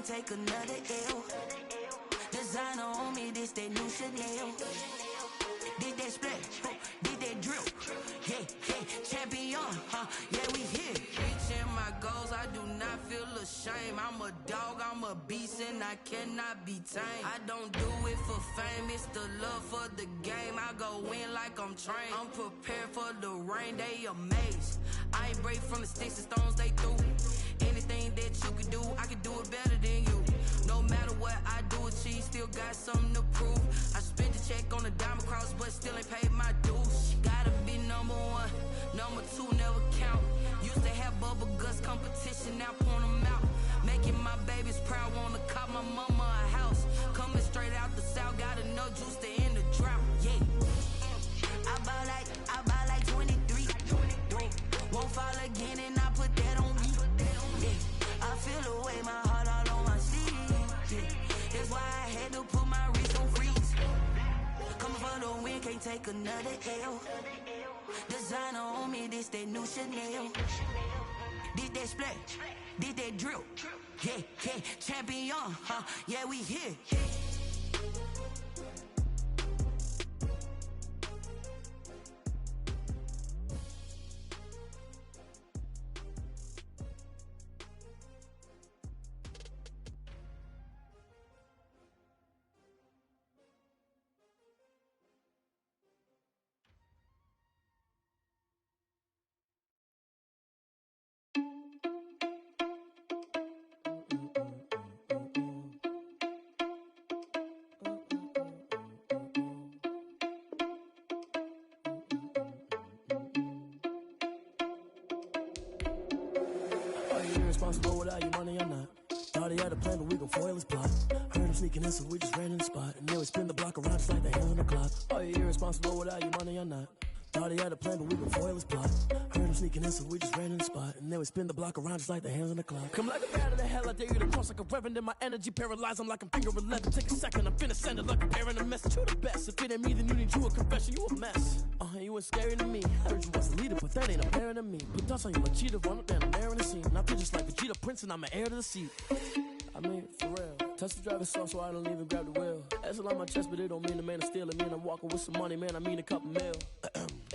can't take another L. Designer on me, this that new Chanel. Did that splash, did that drip. Yeah, champion, yeah, we here. Reaching my goals, I do not feel ashamed. I'm a dog, I'm a beast, and I cannot be tamed. I don't do it for fame, it's the love for the game. I go in like I'm trained. I'm prepared for the rain, they amazed. I ain't break from the sticks and stones they threw. Anything that you can do, I can do it better than you. No matter what I do achieve, still got something to prove. I spent the check on the diamond cross, but still ain't paid my dues. Gotta be number one, number two never count. Used to have bubble guts competition, now point them out. Making my babies proud, wanna cop my mama a house. Coming straight out the south, got enough juice to end the drought. Yeah, I buy like 23. Won't fall again, and I put that on me. Yeah, I feel the way, my heart all on my sleeve. Yeah, that's why I had to put my wrist on freeze. Coming for the win, can't take another L. Designer on me, this that new Chanel. Did that splash, did that drip. Yeah, champion, yeah, we here. Irresponsible without your money or not. Thought he had a plan, but we gon' foil his plot. Heard him sneaking in, so we just ran in the spot. And then we spin the block around just like the hands on the clock. Are you irresponsible without your money or not? Thought he had a plan, but we gon' foil his plot. Heard him sneaking in, so we just ran in the spot. And then we spin the block around just like the hands on the clock. Come like a bat of the hell, I dare you to cross like a reverend. And my energy paralyzed, I'm like I'm finger 11. Take a second, I'm finna send it like a parent a message. You the best, if it ain't me, then you need you a confession. You a mess, you ain't scary to me. I heard you was the leader, but that ain't apparent to me. Put dust on you like cheetah, run up down the air in the scene. And I feel just like Vegeta Prince, and I'm an heir to the seat. I mean, for real. Touch the driver's soft, so I don't even grab the wheel. That's on my chest, but it don't mean the man is stealing. Man, I'm walking with some money, man, I mean a couple mil.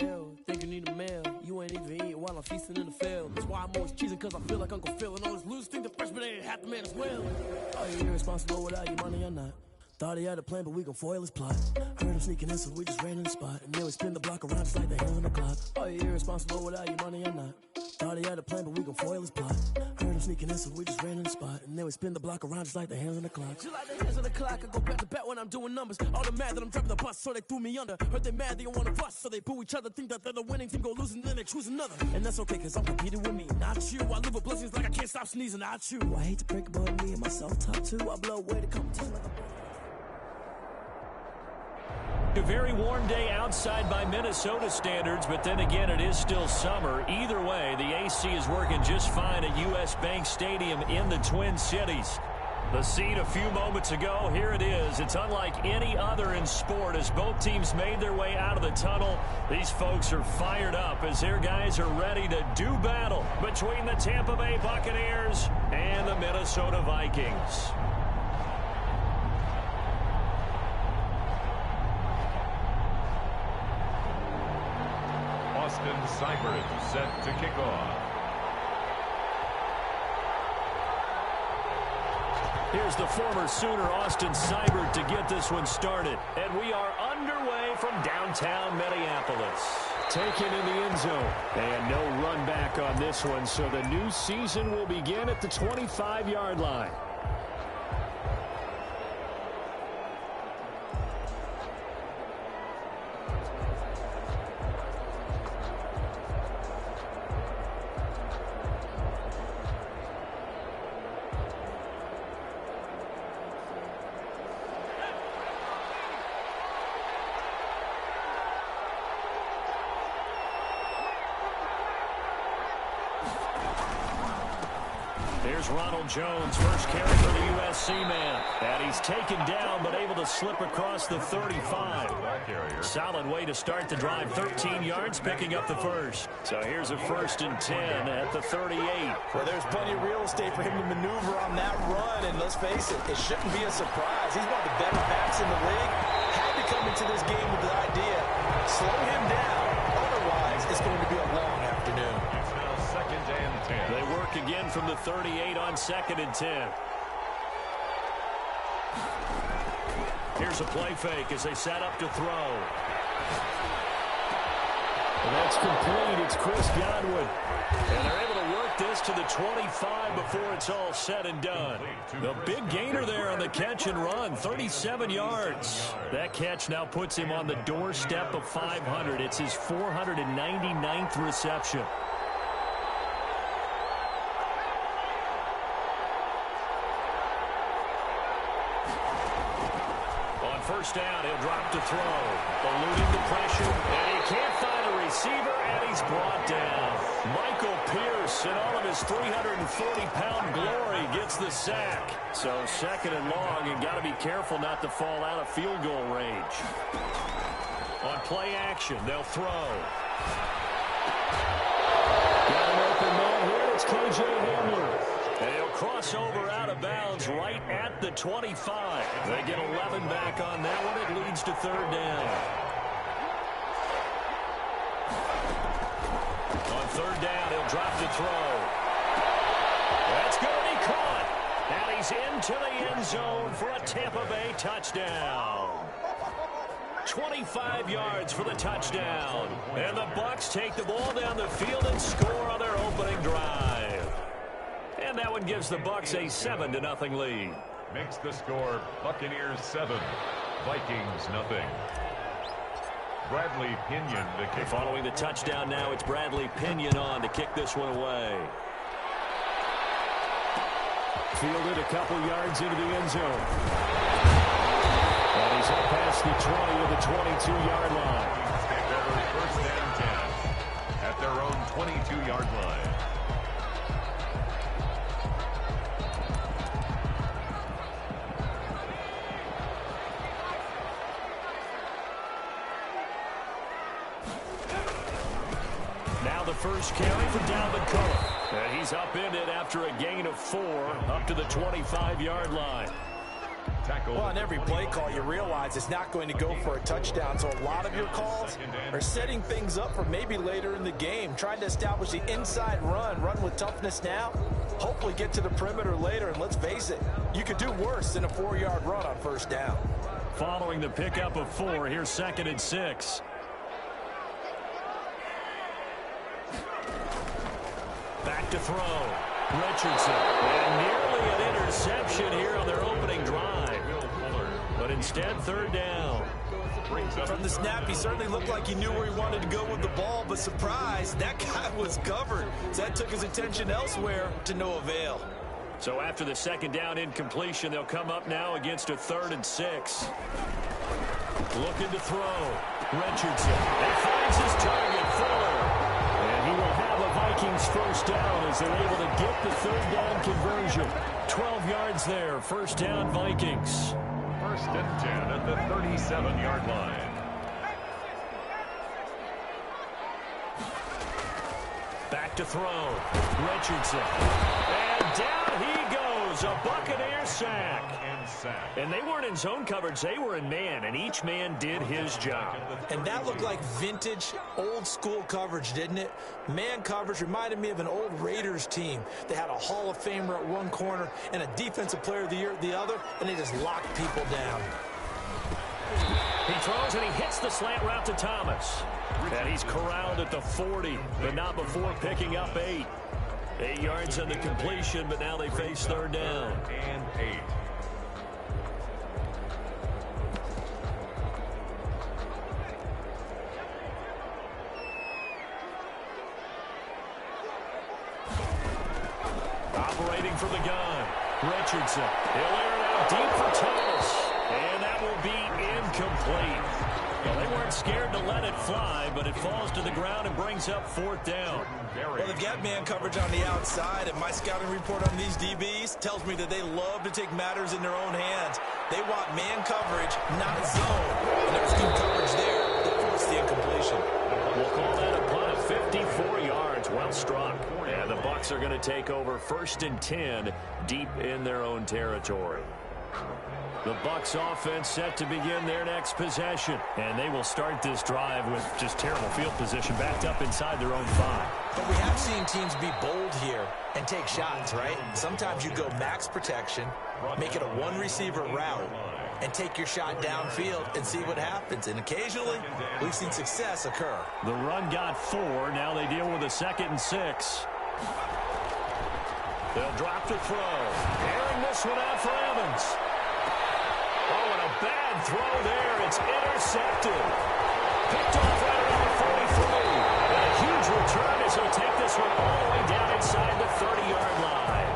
Ew, think you need a meal. You ain't even eating while I'm feasting in the field. That's why I'm always cheesing, cause I feel like Uncle Phil. And all this losers think the freshman ain't half the man as well. Are you irresponsible without your money or not? Thought he had a plan, but we gon' foil his plot. Heard him sneaking in, so we just ran in the spot. And then we spin the block around just like the hands on the clock. Are you irresponsible without your money or not? Thought he had a plan, but we gon' foil his plot. Heard him sneaking in, so we just ran in the spot. And then we spin the block around just like the hands on the clock. Just like the hands on the clock, I go back to back when I'm doing numbers. All the mad that I'm driving the bus, so they threw me under. Heard they mad, they don't wanna bust, so they boo each other. Think that they're the winning team, go losing, then they choose another. And that's okay, cause I'm competing with me, not you. I live with blessings like I can't stop sneezing, not you. I hate to break it, but me and myself top two. I blow away the competition like a... A very warm day outside by Minnesota standards, but then again, it is still summer. Either way, the AC is working just fine at U.S. Bank Stadium in the Twin Cities. The scene a few moments ago, here it is. It's unlike any other in sport as both teams made their way out of the tunnel. These folks are fired up as their guys are ready to do battle between the Tampa Bay Buccaneers and the Minnesota Vikings. Austin Seibert set to kick off. Here's the former Sooner, Austin Seibert, to get this one started. And we are underway from downtown Minneapolis. Taken in the end zone. And no run back on this one, so the new season will begin at the 25-yard line. Here's Ronald Jones, first carry for the USC man. And he's taken down, but able to slip across the 35. Solid way to start the drive. 13 yards, picking up the first. So here's a 1st and 10 at the 38. Well, there's plenty of real estate for him to maneuver on that run. And let's face it, it shouldn't be a surprise. He's one of the better backs in the league. Had to come into this game with the idea, slow him down. Otherwise, it's going to be a long afternoon. It's now 2nd and 10. They work again from the 38 on 2nd and 10. Here's a play fake as they set up to throw. And that's complete. It's Chris Godwin. And they're able to work this to the 25 before it's all said and done. The big gainer there on the catch and run, 37 yards. That catch now puts him on the doorstep of 500. It's his 499th reception. On first down, he'll drop to throw. Eluding the pressure, and he can't find a receiver, and he's brought down. Michael Pierce, in all of his 340-pound glory, gets the sack. So 2nd and long, and got to be careful not to fall out of field goal range. On play action, they'll throw. Got an open man here. It's K.J. Hamler. And he'll cross over out of bounds right at the 25. They get 11 back on that one. It leads to 3rd down. On 3rd down, he'll drop to throw. That's going to be caught. And he's into the end zone for a Tampa Bay touchdown. 25 yards for the touchdown. And the Bucs take the ball down the field and score on their opening drive. And that one gives the Bucs a 7-0 lead. Makes the score Buccaneers 7, Vikings 0. Bradley Pinion to kick. Following the touchdown now, it's Bradley Pinion on to kick this one away. Fielded a couple yards into the end zone. And he's up past the 20 to the 22-yard line. Take over 1st and 10 at their own 22-yard line. Now the first carry for Dalvin Cook. And he's upended after a gain of 4 up to the 25-yard line. Well, on every play call, you realize it's not going to go for a touchdown. So a lot of your calls are setting things up for maybe later in the game, trying to establish the inside run with toughness now, hopefully get to the perimeter later. And let's face it, you could do worse than a 4-yard run on first down. Following the pickup of 4, here's 2nd and 6. Back to throw. Richardson. And nearly an interception here on their opening drive. But instead, 3rd down. From the snap, he certainly looked like he knew where he wanted to go with the ball, but surprise, that guy was covered. So that took his attention elsewhere to no avail. So after the 2nd down incompletion, they'll come up now against a 3rd and 6. Looking to throw. Richardson. He finds his target, Fuller. And he will have a Vikings first down as they're able to get the 3rd down conversion. 12 yards there. 1st down, Vikings. 1st and 10 at the 37-yard line. Back to throw. Richardson. And down he goes. A Buccaneer sack. And they weren't in zone coverage. They were in man, and each man did his job. And that looked like vintage, old-school coverage, didn't it? Man coverage reminded me of an old Raiders team. They had a Hall of Famer at one corner and a Defensive Player of the Year at the other, and they just locked people down. He throws, and he hits the slant route to Thomas. And he's corralled at the 40, but not before picking up 8. 8 yards on the completion, but now they face 3rd down. And 8. Operating from the gun, Richardson. He'll air it out deep for Thomas. And that will be incomplete. Well, they weren't scared to let it fly, but it falls to the ground and brings up 4th down. Well, they've got man coverage on the outside, and my scouting report on these DBs tells me that they love to take matters in their own hands. They want man coverage, not zone. And there was good coverage there that forced the incompletion. We'll call that a punt of 54 yards. Well struck. And the Bucs are going to take over 1st and 10 deep in their own territory. The Bucs offense set to begin their next possession. And they will start this drive with just terrible field position backed up inside their own 5. But we have seen teams be bold here and take shots, right? Sometimes you go max protection, make it a one-receiver route, and take your shot downfield and see what happens. And occasionally, we've seen success occur. The run got 4. Now they deal with a 2nd and 6. They'll drop the throw. Airing this one out for Evans. Oh, and a bad throw there. It's intercepted. Picked off right around the 43. And a huge return as he'll take this one all the way down inside the 30-yard line.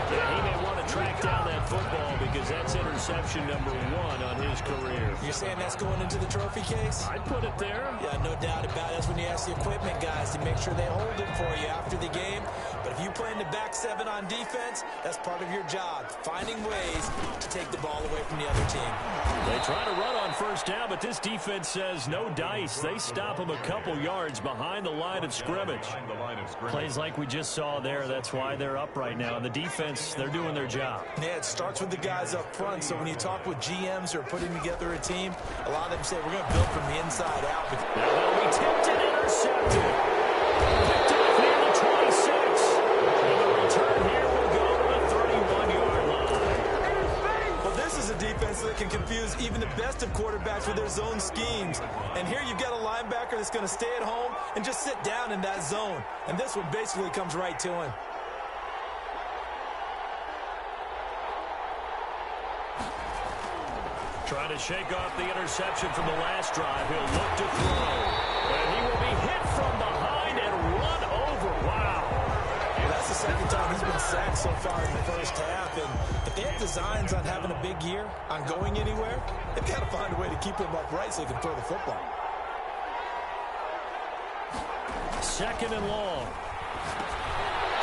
And he may want to track down that football because that's interception number 1 on his career. You're saying that's going into the trophy case? I'd put it there. Yeah, no doubt about it. That's when you ask the equipment guys to make sure they hold it for you after the game. But if you play in the back 7 on defense, that's part of your job, finding ways to take the ball away from the other team. They try to run on 1st down, but this defense says no dice. They stop them a couple yards behind the line of scrimmage. Plays like we just saw there, that's why they're up right now. And the defense, they're doing their job. Yeah, it starts with the guys up front. So when you talk with GMs who are putting together a team, a lot of them say we're going to build from the inside out. Now they'll be tipped and intercepted. Picked off near the 26. And the return here will go to the 31-yard line. Well, this is a defense that can confuse even the best of quarterbacks with their zone schemes. And here you've got a linebacker that's going to stay at home and just sit down in that zone. And this one basically comes right to him. Trying to shake off the interception from the last drive. He'll look to throw. And he will be hit from behind and run over. Wow. Well, that's the second time he's been sacked so far in the first half. And if they have designs on having a big year, on going anywhere, they've got to find a way to keep him upright so he can throw the football. 2nd and long.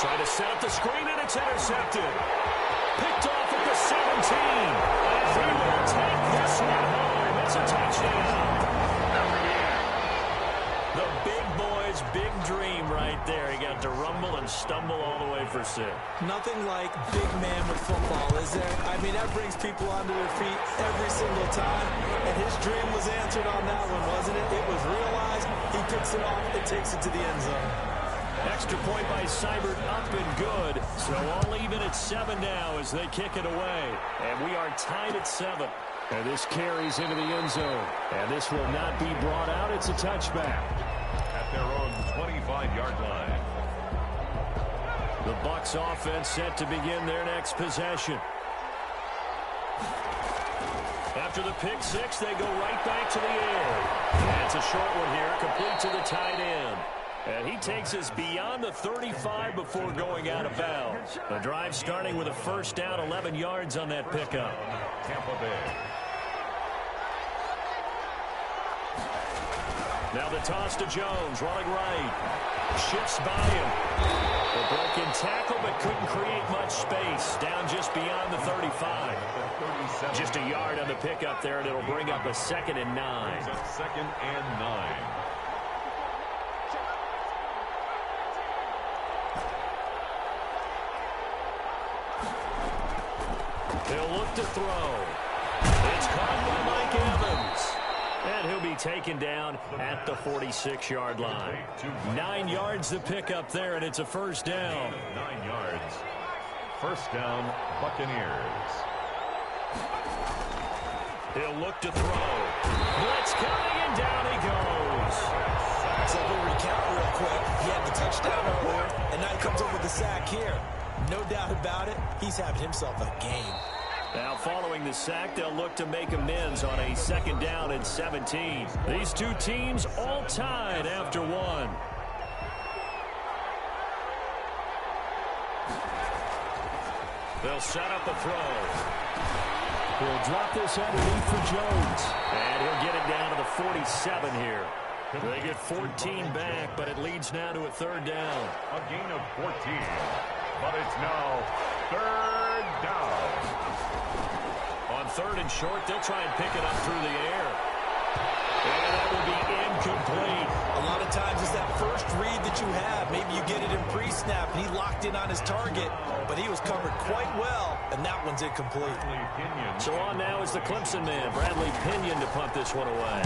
Trying to set up the screen, and it's intercepted. Picked off at the 17. And he will take this one home. It's a touchdown. The big boy's big dream right there. He got to rumble and stumble all the way for 6. Nothing like big man with football, is there? I mean, that brings people onto their feet every single time. And his dream was answered on that one, wasn't it? It was realized. He picks it off and takes it to the end zone. Extra point by Seibert, up and good. So all even at 7 now as they kick it away. And we are tied at 7. And this carries into the end zone. And this will not be brought out. It's a touchback. At their own 25-yard line. The Bucs offense set to begin their next possession. After the pick 6, they go right back to the air. That's a short one here, complete to the tight end. And he takes us beyond the 35 before going out of bounds. The drive starting with a 1st down, 11 yards on that pickup. Tampa Bay. Now the toss to Jones, running right. Shifts by him. The broken tackle, but couldn't create much space. Down just beyond the 35. Just a yard on the pickup there, and it'll bring up a 2nd and 9. 2nd and 9. He'll look to throw. It's caught by Mike Evans. And he'll be taken down at the 46-yard line. 9 yards to pick up there, and it's a 1st down. 9 yards. 1st down, Buccaneers. He'll look to throw. Blitz coming, and down he goes. So we'll recount real quick. He had the touchdown earlier, and now he comes up with the sack here. No doubt about it, he's having himself a game. Now following the sack, they'll look to make amends on a 2nd down and 17. These two teams all tied after 1. They'll set up the throw. He'll drop this underneath for Jones. And he'll get it down to the 47 here. They get 14 back, but it leads now to a 3rd down. A gain of 14. But it's now 3rd down. On 3rd and short, they'll try and pick it up through the air. And that will be incomplete. A lot of times it's that first read that you have. Maybe you get it in pre-snap, and he locked in on his target, but he was covered quite well, and that one's incomplete. So on now is the Clemson man, Bradley Pinion, to punt this one away.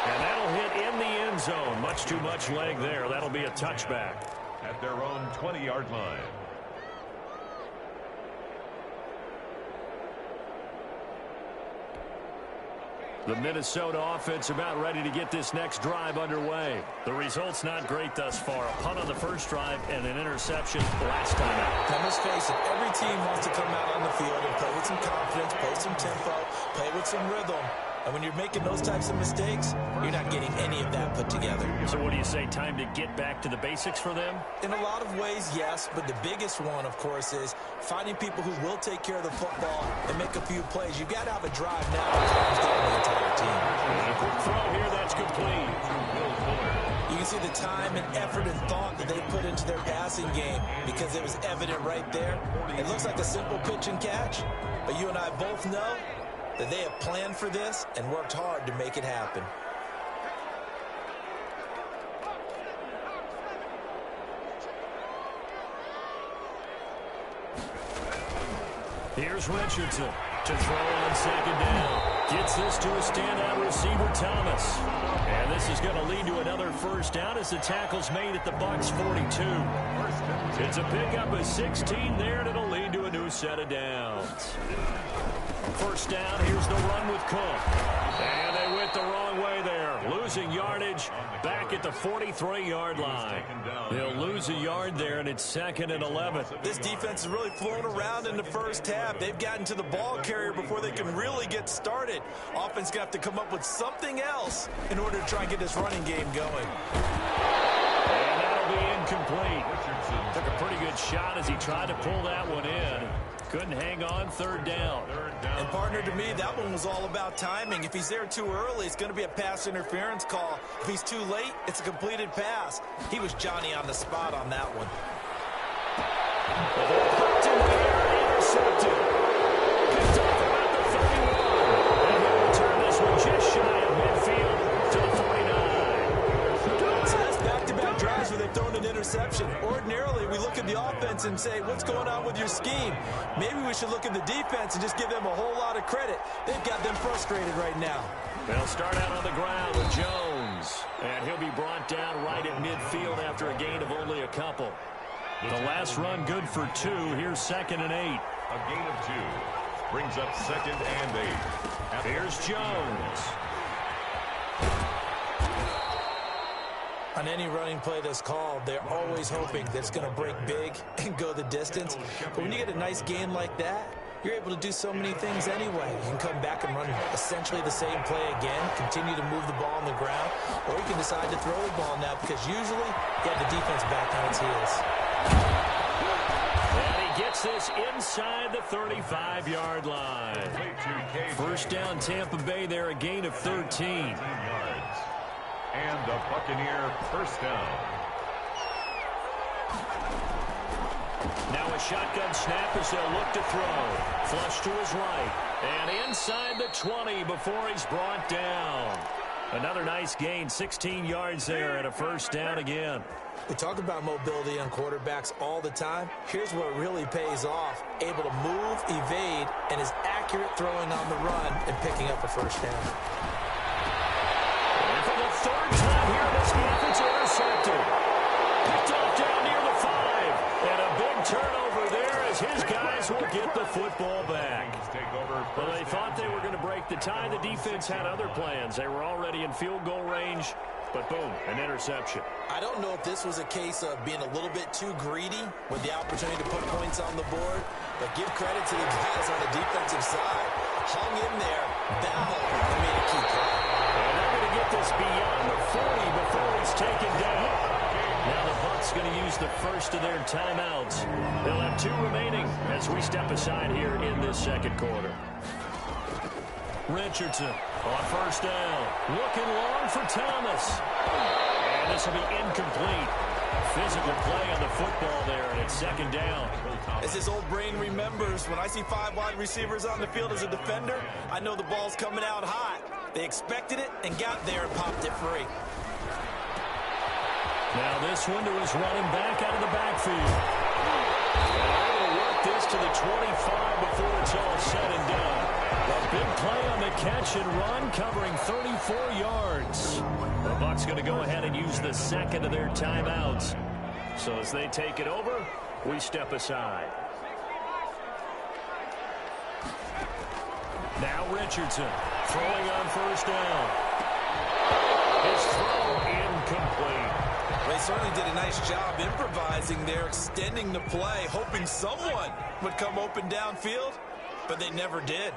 And that'll hit in the end zone. Much too much leg there. That'll be a touchback. At their own 20-yard line. The Minnesota offense about ready to get this next drive underway. The result's not great thus far. A punt on the first drive and an interception last time out. Now, let's face it, every team wants to come out on the field and play with some confidence, play some tempo, play with some rhythm. And when you're making those types of mistakes, you're not getting any of that put together. So what do you say, time to get back to the basics for them? In a lot of ways, yes, but the biggest one, of course, is finding people who will take care of the football and make a few plays. You've got to have a drive now that comes down the entire team. And a quick throw here, that's complete. You can see the time and effort and thought that they put into their passing game because it was evident right there. It looks like a simple pitch and catch, but you and I both know that they have planned for this and worked hard to make it happen. Here's Richardson to throw on second down. Gets this to a standout receiver, Thomas. And this is going to lead to another first down as the tackle's made at the Bucs 42. It's a pickup of 16 there, and it'll lead to a new set of downs. First down, here's the run with Cook. And they went the wrong way there. Losing yardage back at the 43-yard line. They'll lose a yard there, and it's 2nd and 11. This defense has really flown around in the first half. They've gotten to the ball carrier before they can really get started. Offense going to have to come up with something else in order to try and get this running game going. And that'll be incomplete. Took a pretty good shot as he tried to pull that one in. Couldn't hang on, third down. And partner, to me, that one was all about timing. If he's there too early, it's going to be a pass interference call. If he's too late, it's a completed pass. He was Johnny on the spot on that one. Intercepted. Picked off about the 31. And he'll return this one just shy of midfield to the 49. So that's back-to-back drives where they've thrown an interception. Ordinarily, we look at the offense and say, what's going on with your scheme? Maybe we should look at the defense and just give them a whole lot of credit. They've got them frustrated right now. They'll start out on the ground with Jones. And he'll be brought down right at midfield after a gain of only a couple. The last run good for 2. Here's 2nd and 8. A gain of 2 brings up 2nd and 8. Here's Jones. On any running play that's called, they're always hoping that it's going to break big and go the distance. But when you get a nice gain like that, you're able to do so many things anyway. You can come back and run essentially the same play again, continue to move the ball on the ground, or you can decide to throw the ball now because usually you have the defense back on its heels. And he gets this inside the 35-yard line. First down, Tampa Bay there, a gain of 13. And the Buccaneer first down. Now a shotgun snap as they'll look to throw. Flush to his right. And inside the 20 before he's brought down. Another nice gain, 16 yards there and a first down again. We talk about mobility on quarterbacks all the time. Here's where it really pays off. Able to move, evade, and is accurate throwing on the run and picking up a first down. And for the third time here in this half, it's intercepted. Picked off down near the 5. And a big turnover there as his guys will get the football back. Well, they thought they were going to break the tie. The defense had other plans. They were already in field goal range. But boom, an interception. I don't know if this was a case of being a little bit too greedy with the opportunity to put points on the board, but give credit to the guys on the defensive side. Hung in there, battled, and made a key play. And they're going to get this beyond the 40 before he's taken down. Now the Bucs going to use the first of their timeouts. They'll have 2 remaining as we step aside here in this second quarter. Richardson on first down. Looking long for Thomas. And this will be incomplete. Physical play on the football there, and it's second down. As his old brain remembers, when I see 5 wide receivers on the field as a defender, I know the ball's coming out hot. They expected it and got there and popped it free. Now this one to his running back out of the backfield. And able to work this to the 25 before it's all said and done. A big play on the catch and run, covering 34 yards. The Bucs going to go ahead and use the second of their timeouts. So as they take it over, we step aside. Now Richardson throwing on first down. His throw incomplete. They certainly did a nice job improvising there, extending the play, hoping someone would come open downfield, but they never did.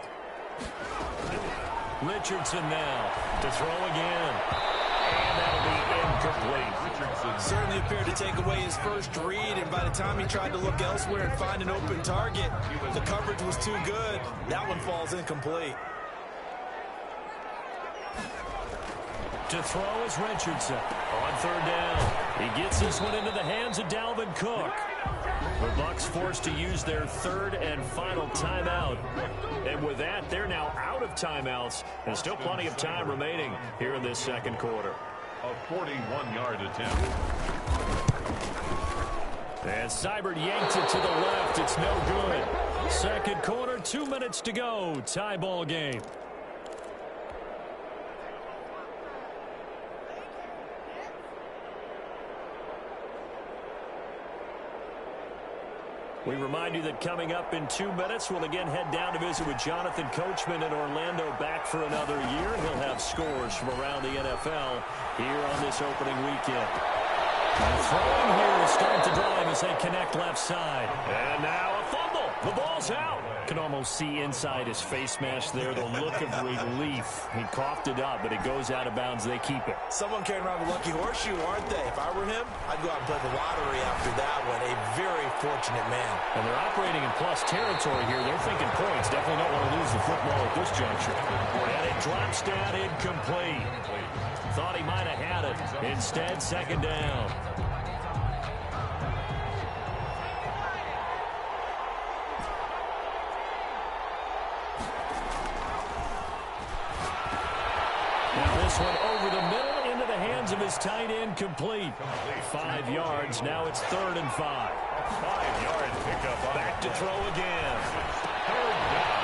Richardson now to throw again. And that'll be incomplete. Richardson certainly appeared to take away his first read, and by the time he tried to look elsewhere and find an open target, the coverage was too good. That one falls incomplete. To throw is Richardson on third down. He gets this one into the hands of Dalvin Cook. The Bucs forced to use their third and final timeout. And with that, they're now out of timeouts. And still plenty of time remaining here in this second quarter. A 41-yard attempt. And Seibert yanked it to the left. It's no good. Second quarter, 2 minutes to go. Tie ball game. We remind you that coming up in 2 minutes, we'll again head down to visit with Jonathan Coachman in Orlando, back for another year. He'll have scores from around the NFL here on this opening weekend. And throwing here to start the drive as they connect left side. And now a fumble. The ball's out. Can almost see inside his face mask there the look of relief. He coughed it up, but it goes out of bounds. They keep it. Someone carrying around the lucky horseshoe, aren't they? If I were him, I'd go out and play the lottery after that one. A very fortunate man. And they're operating in plus territory here. They're thinking points. Definitely don't want to lose the football at this juncture. And it drops down incomplete. Thought he might have had it. Instead, second down. This one over the middle into the hands of his tight end, complete. 5 yards. Now it's 3rd and 5. 5-yard pickup. Back to throw again.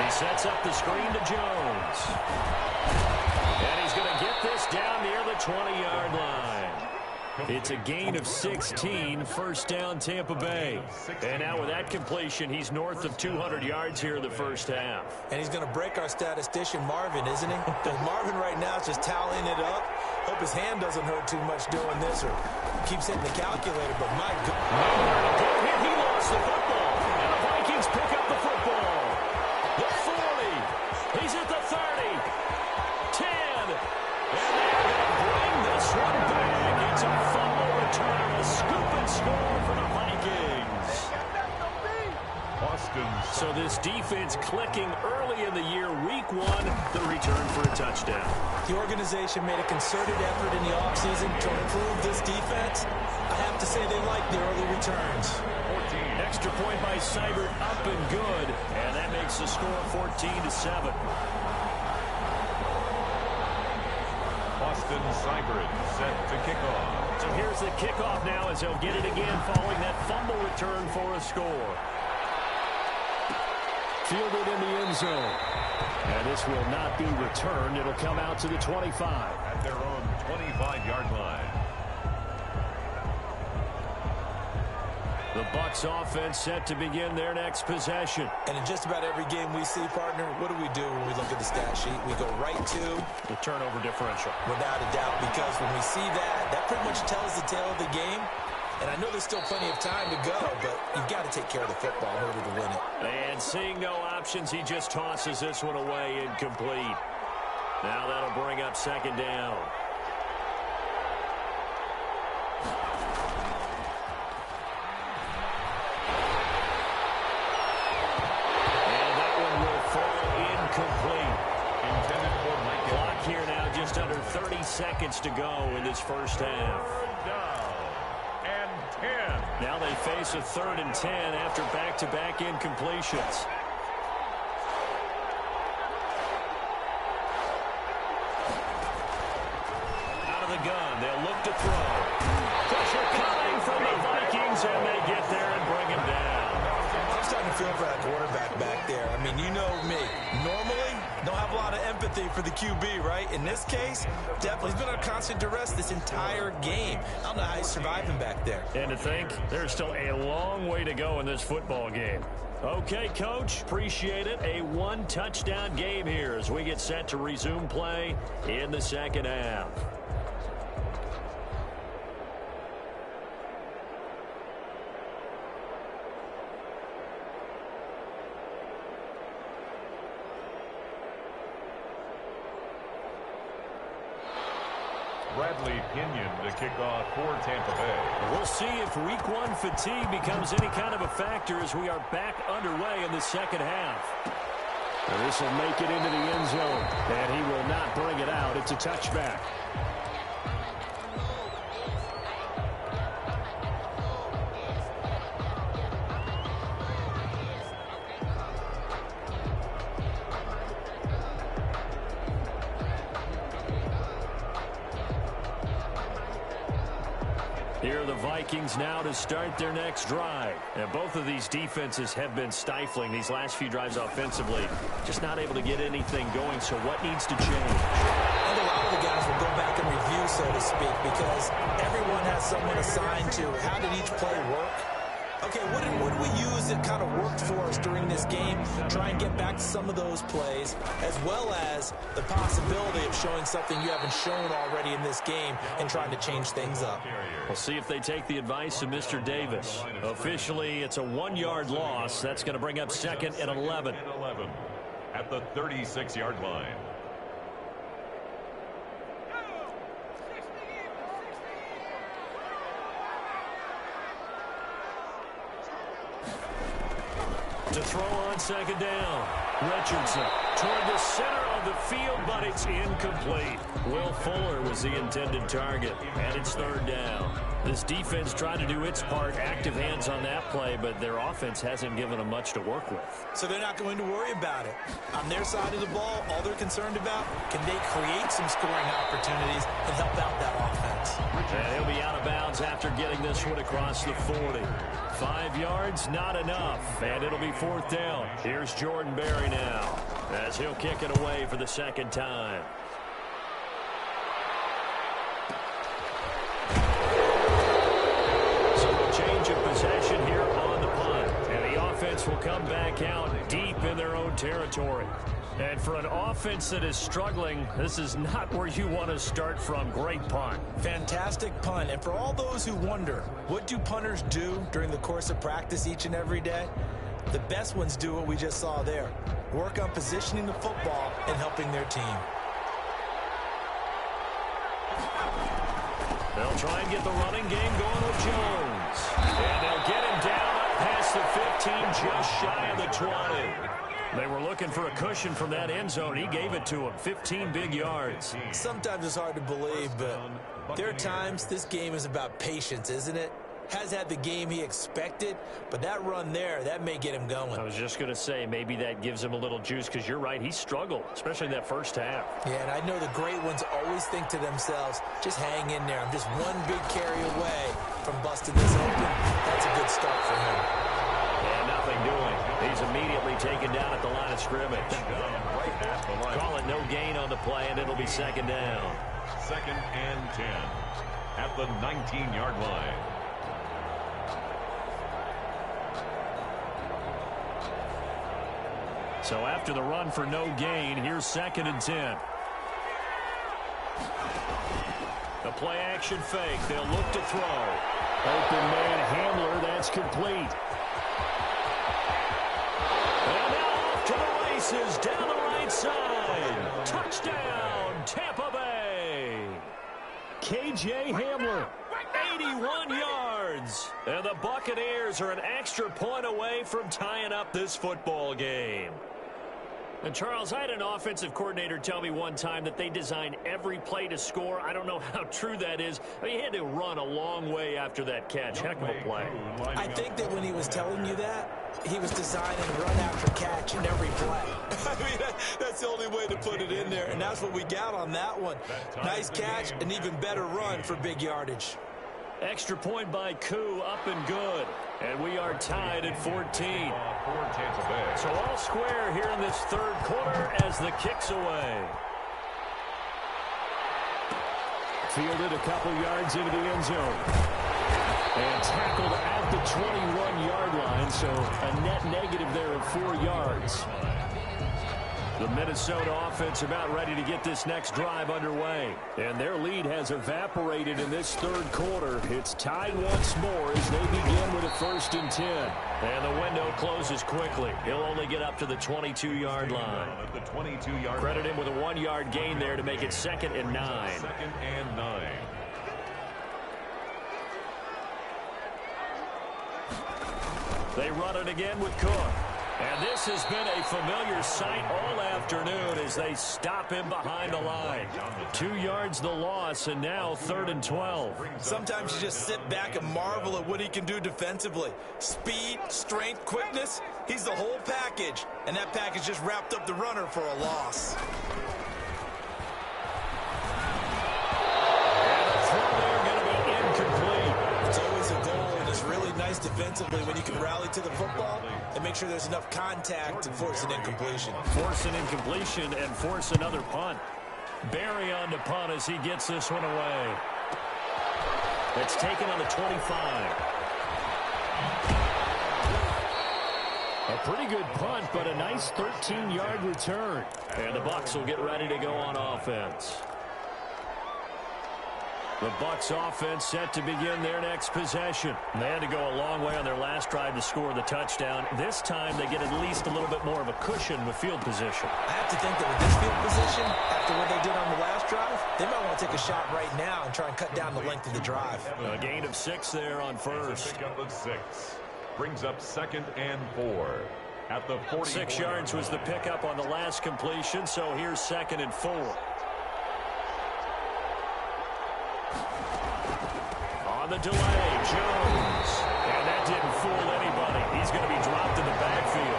He sets up the screen to Jones. And he's going to get this down near the 20-yard line. It's a gain of 16, first down Tampa Bay. And now with that completion, he's north of 200 yards here in the first half. And he's going to break our statistician Marvin, isn't he? Because Marvin right now is just tallying it up. Hope his hand doesn't hurt too much doing this or keeps hitting the calculator, but my God. He lost the football. And the Vikings pick up the football. The 40. He's at the 30. 10. And they're going to bring this one back. It's a fumble return, a scoop and score for the Vikings. So this defense clicking early in the year, week 1, the return for a touchdown. The organization made a concerted effort in the offseason to improve this defense. I have to say they like the early returns. Extra point by Seibert, up and good, and that makes the score 14-7. Austin Seibert set to kick off. So here's the kickoff now as they'll get it again following that fumble return for a score. Fielded in the end zone. And this will not be returned. It'll come out to the 25. At their own 25-yard line. The Bucs offense set to begin their next possession. And in just about every game we see, partner, what do we do when we look at the stat sheet? We go right to the turnover differential. Without a doubt, because when we see that, that pretty much tells the tale of the game. And I know there's still plenty of time to go, but you've got to take care of the football in order to win it. And seeing no options, he just tosses this one away, incomplete. Now that'll bring up second down. Clock here now, just under 30 seconds to go in this first half. Down and Now they face a 3rd and 10 after back-to-back incompletions. Out of the gun, they'll look to throw. Pressure coming from the Vikings, and they get there and bring him down. I'm starting to feel for that quarterback back there. I mean, you know me. Normally, don't have a lot of empathy for the QB, right? In this case, definitely, he's been on constant duress this entire game. I don't know how he's surviving back there. And to think, there's still a long way to go in this football game. Okay, Coach, appreciate it. A 1-touchdown game here as we get set to resume play in the second half. Bradley Pinion to kick off for Tampa Bay. We'll see if week 1 fatigue becomes any kind of a factor as we are back underway in the second half. This will make it into the end zone, and he will not bring it out. It's a touchback. Here are the Vikings now to start their next drive. And both of these defenses have been stifling these last few drives offensively. Just not able to get anything going, so what needs to change? I think a lot of the guys will go back and review, so to speak, because everyone has someone assigned to how did each play work. Okay, what did we use that kind of worked for us during this game? Try and get back to some of those plays, as well as the possibility of showing something you haven't shown already in this game and trying to change things up. We'll see if they take the advice of Mr. Davis. Officially, it's a 1-yard loss. That's going to bring up 2nd and 11. At the 36-yard line. To throw on 2nd down. Richardson toward the center of the field, but it's incomplete. Will Fuller was the intended target, and it's 3rd down. This defense tried to do its part, active hands on that play, but their offense hasn't given them much to work with. So they're not going to worry about it. On their side of the ball, all they're concerned about, can they create some scoring opportunities and help out that offense? And he'll be out of bounds after getting this one across the 40. 5 yards, not enough, and it'll be 4th down. Here's Jordan Berry now, as he'll kick it away for the 2nd time. Change of possession here on the punt. And the offense will come back out deep in their own territory. And for an offense that is struggling, this is not where you want to start from. Great punt. Fantastic punt. And for all those who wonder, what do punters do during the course of practice each and every day? The best ones do what we just saw there. Work on positioning the football and helping their team. They'll try and get the running game going with Jones. And they'll get him down up past the 15, just shy of the 20. They were looking for a cushion from that end zone. He gave it to him, 15 big yards. Sometimes it's hard to believe, but there are times this game is about patience, isn't it? Has had the game he expected, but that run there, that may get him going. I was just going to say, maybe that gives him a little juice, because you're right, he struggled, especially in that first half. Yeah, and I know the great ones always think to themselves, just hang in there. I'm just one big carry away from busting this open. That's a good start for him. And nothing doing. He's immediately taken down at the line of scrimmage. Call it no gain on the play, and it'll be 2nd down. 2nd and 10 at the 19-yard line. So after the run for no gain, here's 2nd and 10. The play action fake. They'll look to throw. Open man Hamler. That's complete. And now off to the races down the right side. Touchdown, Tampa Bay. KJ Hamler. 81 yards. And the Buccaneers are an extra point away from tying up this football game. And, Charles, I had an offensive coordinator tell me one time that they design every play to score. I don't know how true that is. I mean, he had to run a long way after that catch. Heck of a play. I think that when he was telling you that, he was designing run after catch in every play. I mean, that's the only way to put it in there, and that's what we got on that one. Nice catch, an even better run for big yardage. Extra point by Koo, up and good. And we are tied at 14. So all square here in this third quarter as the kick's away. Fielded a couple yards into the end zone. And tackled at the 21-yard line, so a net negative there of 4 yards. The Minnesota offense about ready to get this next drive underway. And their lead has evaporated in this third quarter. It's tied once more as they begin with a 1st and 10. And the window closes quickly. He'll only get up to the 22-yard line. Credit him with a 1-yard gain there to make it 2nd and 9. 2nd and 9. They run it again with Cook. And this has been a familiar sight all afternoon as they stop him behind the line. 2 yards the loss, and now 3rd and 12. Sometimes you just sit back and marvel at what he can do defensively. Speed, strength, quickness, he's the whole package. And that package just wrapped up the runner for a loss. Defensively when you can rally to the football and make sure there's enough contact to force an incompletion. Force an incompletion and force another punt. Barry on the punt as he gets this one away. It's taken on the 25. A pretty good punt, but a nice 13-yard return. And the Bucs will get ready to go on offense. The Bucs offense set to begin their next possession. They had to go a long way on their last drive to score the touchdown. This time they get at least a little bit more of a cushion with field position. I have to think that with this field position, after what they did on the last drive, they might want to take a shot right now and try and cut down the length of the drive. A gain of 6 there on first. Pick up of 6. Brings up 2nd and 4. At the 40. 6 yards was the pickup on the last completion, so here's 2nd and 4. The delay, Jones. And that didn't fool anybody. He's going to be dropped in the backfield.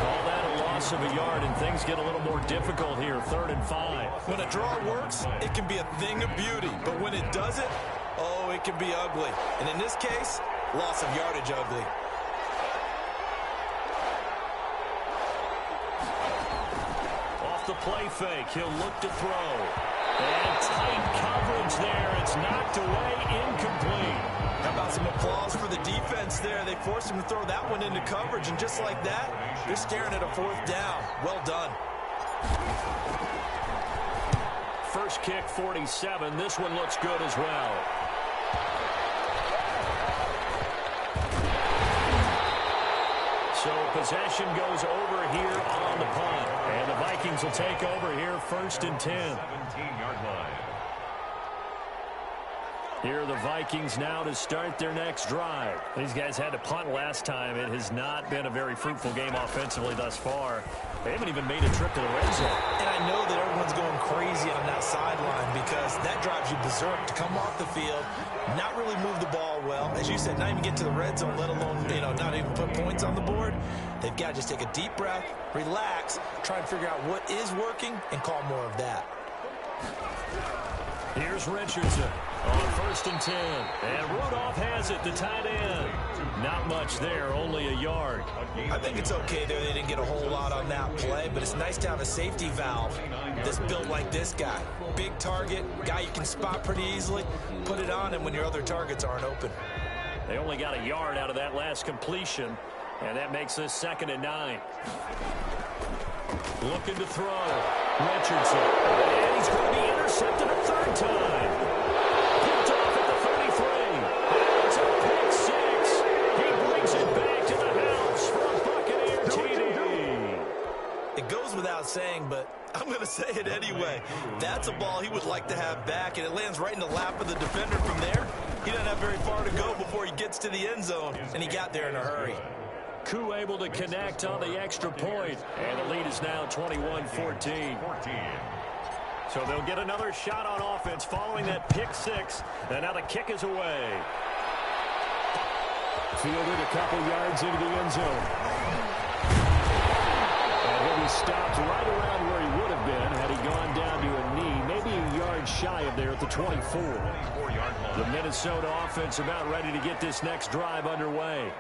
Call that a loss of a yard, and things get a little more difficult here. 3rd and 5. When a draw works, it can be a thing of beauty. But when it doesn't, oh, it can be ugly. And in this case, loss of yardage ugly. Off the play fake, he'll look to throw. And tight coverage there. It's knocked away, incomplete. How about some applause for the defense there? They forced him to throw that one into coverage, and just like that, they're staring at a 4th down. Well done. First kick, 47. This one looks good as well. So possession goes over here on the punt. And the Vikings will take over here 1st and 10. 17-yard line. Here are the Vikings now to start their next drive. These guys had to punt last time. It has not been a very fruitful game offensively thus far. They haven't even made a trip to the red zone. And I know that everyone's going crazy on that sideline because that drives you berserk to come off the field, not really move the ball well. As you said, not even get to the red zone, let alone, not even put points on the board. They've got to just take a deep breath, relax, try and figure out what is working, and call more of that. Here's Richardson on 1st and 10. And Rudolph has it, the tight end. Not much there, only a yard. I think it's okay there. They didn't get a whole lot on that play, but it's nice to have a safety valve that's built like this guy. Big target, guy you can spot pretty easily. Put it on him when your other targets aren't open. They only got a yard out of that last completion, and that makes this 2nd and 9. Looking to throw. Richardson. And he's going to be intercepted a 3rd time. Picked off at the 33. It's a pick 6. He brings it back to the house for a Buccaneer TD. It goes without saying, but I'm going to say it anyway. That's a ball he would like to have back, and it lands right in the lap of the defender from there. He doesn't have very far to go before he gets to the end zone, and he got there in a hurry. Koo able to connect on the extra point. And the lead is now 21-14. So they'll get another shot on offense following that pick six. And now the kick is away. Fielded a couple yards into the end zone. And he'll be stopped right around where he would have been had he gone down to a knee, maybe a yard shy of there at the 24. The Minnesota offense about ready to get this next drive underway.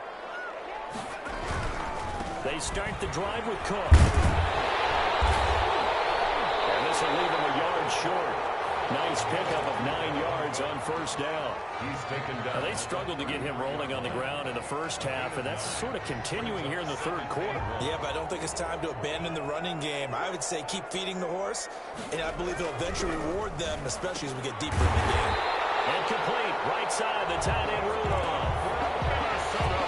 They start the drive with Cook. And this will leave him a yard short. Nice pickup of 9 yards on first down. He's taken down. Now, they struggled to get him rolling on the ground in the first half, and that's sort of continuing here in the third quarter. Yeah, but I don't think it's time to abandon the running game. I would say keep feeding the horse, and I believe it'll eventually reward them, especially as we get deeper in the game. Incomplete. Right side, the tight end Rudolph.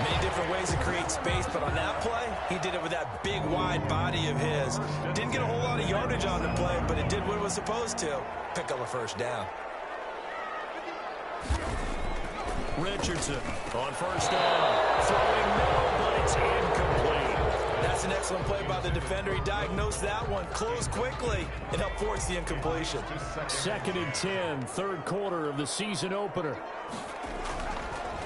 Many different ways to create space, but on that play, he did it with that big, wide body of his. Didn't get a whole lot of yardage on the play, but it did what it was supposed to. Pick up a first down. Richardson on first down. Throwing middle, but it's incomplete. That's an excellent play by the defender. He diagnosed that one, closed quickly, and helped force the incompletion. 2nd and 10, third quarter of the season opener.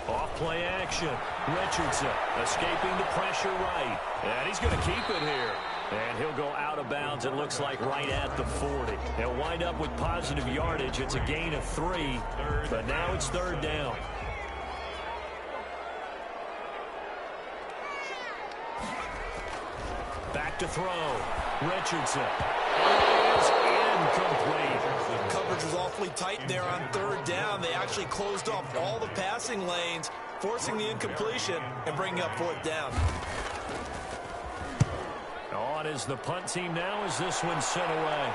Off play action. Richardson escaping the pressure right. And he's going to keep it here. And he'll go out of bounds, it looks like, right at the 40. He'll wind up with positive yardage. It's a gain of 3, but now it's third down. Back to throw. Richardson is incomplete. Coverage was awfully tight there on third down. They actually closed off all the passing lanes, forcing the incompletion and bringing up fourth down. On is the punt team now as this one's sent away.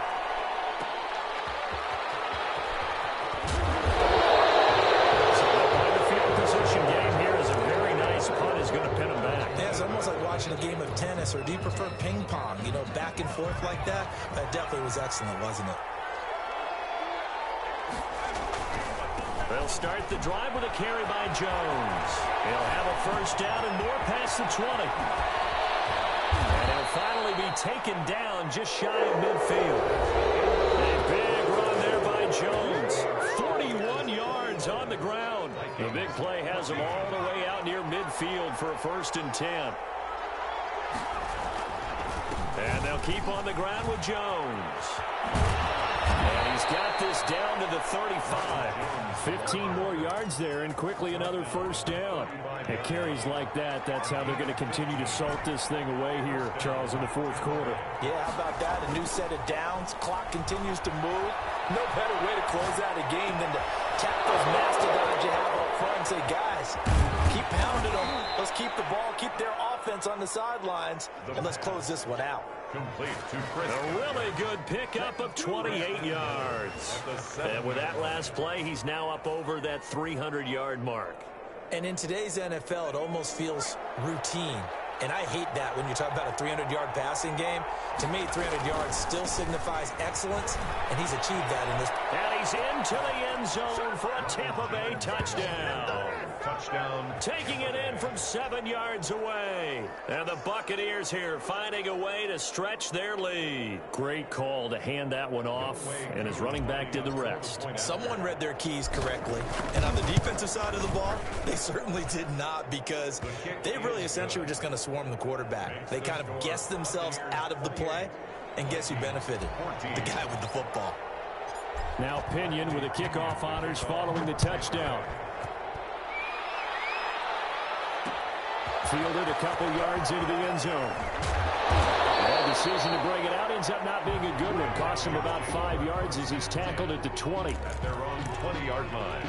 So the field position game here is a very nice punt. Is going to pin him back. Yeah, it's almost like watching a game of tennis, or do you prefer ping pong? You know, back and forth like that? That definitely was excellent, wasn't it? They'll start the drive with a carry by Jones. He'll have a first down and more past the 20. And he'll finally be taken down just shy of midfield. A big run there by Jones. 41 yards on the ground. The big play has him all the way out near midfield for a 1st and 10. And they'll keep on the ground with Jones. And he's got this down to the 35. 15 more yards there, and quickly another first down. At carries like that, that's how they're going to continue to salt this thing away here, Charles, in the fourth quarter. Yeah, how about that? A new set of downs. Clock continues to move. No better way to close out a game than to tap those mastodons you have up front and say, guys, keep pounding them. Let's keep the ball, keep their offense on the sidelines, and let's close this one out. Complete to Chris. A really good pickup of 28 yards. And with that last play, he's now up over that 300-yard mark. And in today's NFL, it almost feels routine. And I hate that when you talk about a 300-yard passing game. To me, 300 yards still signifies excellence, and he's achieved that in this. And he's into the end zone for a Tampa Bay touchdown. Touchdown. Taking it in from 7 yards away. And the Buccaneers here finding a way to stretch their lead. Great call to hand that one off, and his running back did the rest. Someone read their keys correctly. And on the defensive side of the ball, they certainly did not, because they really essentially were just going to swarm the quarterback. They kind of guessed themselves out of the play, and guess who benefited? The guy with the football. Now Pinion with the kickoff honors following the touchdown. Fielded a couple yards into the end zone. The decision to bring it out ends up not being a good one. Costs him about 5 yards as he's tackled at the 20. At their own 20-yard line.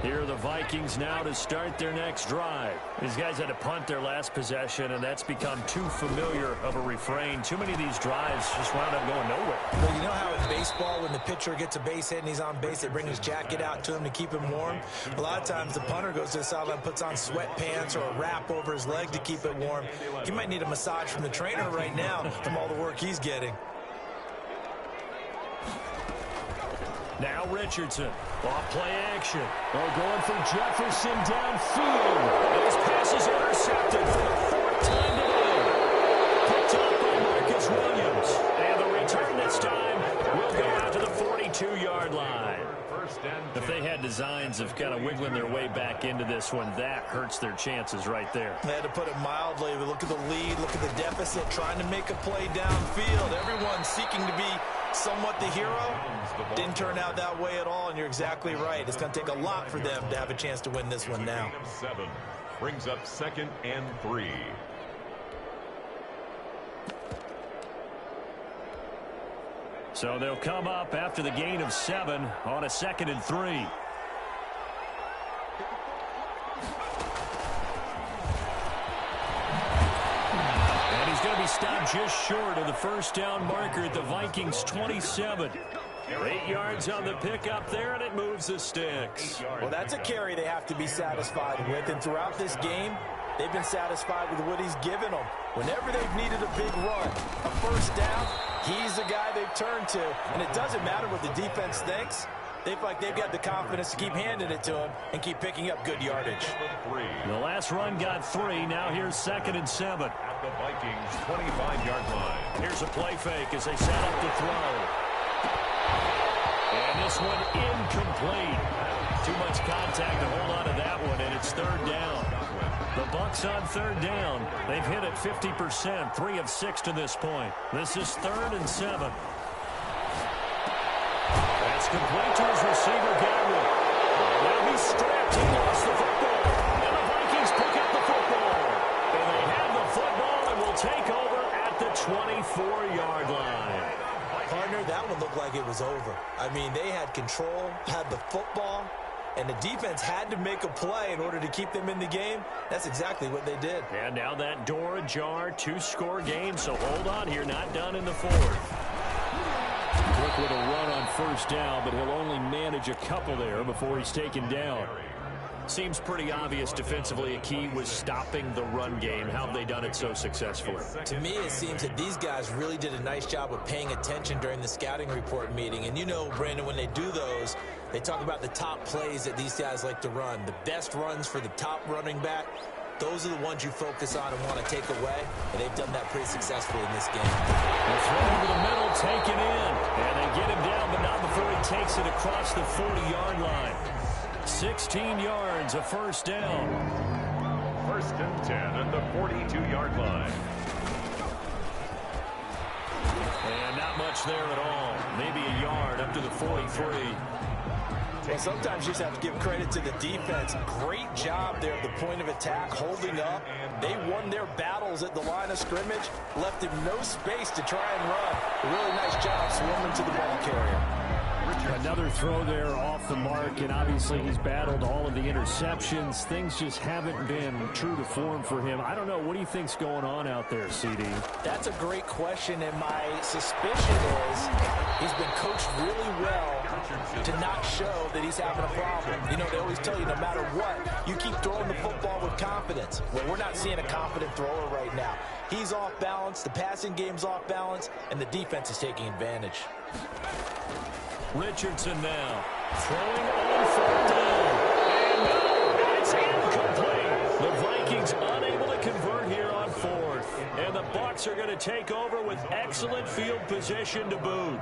Here are the Vikings now to start their next drive. These guys had to punt their last possession, and that's become too familiar of a refrain. Too many of these drives just wound up going nowhere. Well, you know how in baseball, when the pitcher gets a base hit and he's on base, they bring his jacket out to him to keep him warm? A lot of times the punter goes to the sideline, puts on sweatpants or a wrap over his leg to keep it warm. He might need a massage from the trainer right now from all the work he's getting. Now Richardson. Off play action. Oh, going for Jefferson downfield. And his pass is intercepted for the fourth time today. Picked up by Marcus Williams. And the return this time will go out to the 42-yard line. If they had designs of kind of wiggling their way back into this one, that hurts their chances right there. They had to put it mildly. But look at the lead, look at the deficit, trying to make a play downfield. Everyone seeking to be somewhat the hero. Didn't turn out that way at all, and you're exactly right. It's going to take a lot for them to have a chance to win this one now. 7 brings up 2nd and 3. So they'll come up after the gain of 7 on a 2nd and 3. And he's going to be stopped just short of the first down marker at the Vikings 27. 8 yards on the pickup there, and it moves the sticks. Well, that's a carry they have to be satisfied with, and throughout this game, they've been satisfied with what he's given them. Whenever they've needed a big run, a first down, he's the guy they've turned to. And it doesn't matter what the defense thinks. They feel like they've got the confidence to keep handing it to him and keep picking up good yardage. The last run got 3. Now here's 2nd and 7. At the Vikings' 25-yard line. Here's a play fake as they set up to throw. And this one incomplete. Too much contact to hold on to that one, and it's 3rd down. The Bucs on 3rd down. They've hit it 50%, 3 of 6 to this point. This is 3rd and 7. That's complete to his receiver, Godwin. Now he's strapped. He lost the football. And the Vikings pick up the football. And they have the football and will take over at the 24-yard line. Partner, that one looked like it was over. I mean, they had control, had the football, and the defense had to make a play in order to keep them in the game. That's exactly what they did. And now that door ajar, 2-score game, so hold on here, not done in the 4th. Quick with a run on first down, but he'll only manage a couple there before he's taken down. Seems pretty obvious defensively a key was stopping the run game. How have they done it so successfully? To me, it seems that these guys really did a nice job of paying attention during the scouting report meeting. And you know, Brandon, when they do those, they talk about the top plays that these guys like to run. The best runs for the top running back, those are the ones you focus on and want to take away. And they've done that pretty successfully in this game. The throw over the middle, taken in. And they get him down, but not before he takes it across the 40-yard line. 16 yards, a first down. 1st and 10 at the 42-yard line. And not much there at all. Maybe a yard up to the 43. Well, sometimes you just have to give credit to the defense. Great job there at the point of attack, holding up. They won their battles at the line of scrimmage, left him no space to try and run. A really nice job swarming to the ball carrier. Another throw there off the mark, and obviously he's battled all of the interceptions. Things just haven't been true to form for him. I don't know. What do you think's going on out there, CD? That's a great question, and my suspicion is he's been coached really well to not show that he's having a problem. You know, they always tell you no matter what, you keep throwing the football with confidence. Well, we're not seeing a confident thrower right now. He's off balance, the passing game's off balance, and the defense is taking advantage. Richardson now throwing on 4th down. And no, it's incomplete. The Vikings unable to convert here on 4th. And the Bucs are going to take over with excellent field position to boot.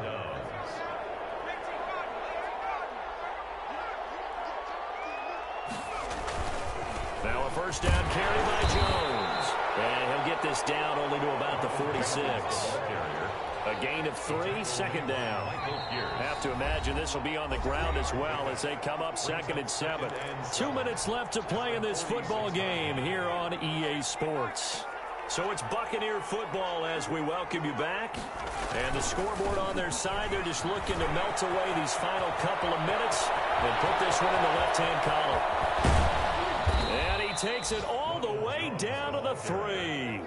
Now a first down carry by Jones. And he'll get this down only to about the 46. A gain of 3, 2nd down. Have to imagine this will be on the ground as well as they come up 2nd and 7. 2 minutes left to play in this football game here on EA Sports. So it's Buccaneer football as we welcome you back. And the scoreboard on their side, they're just looking to melt away these final couple of minutes and put this one in the left-hand column. And he takes it all the way down to the 3.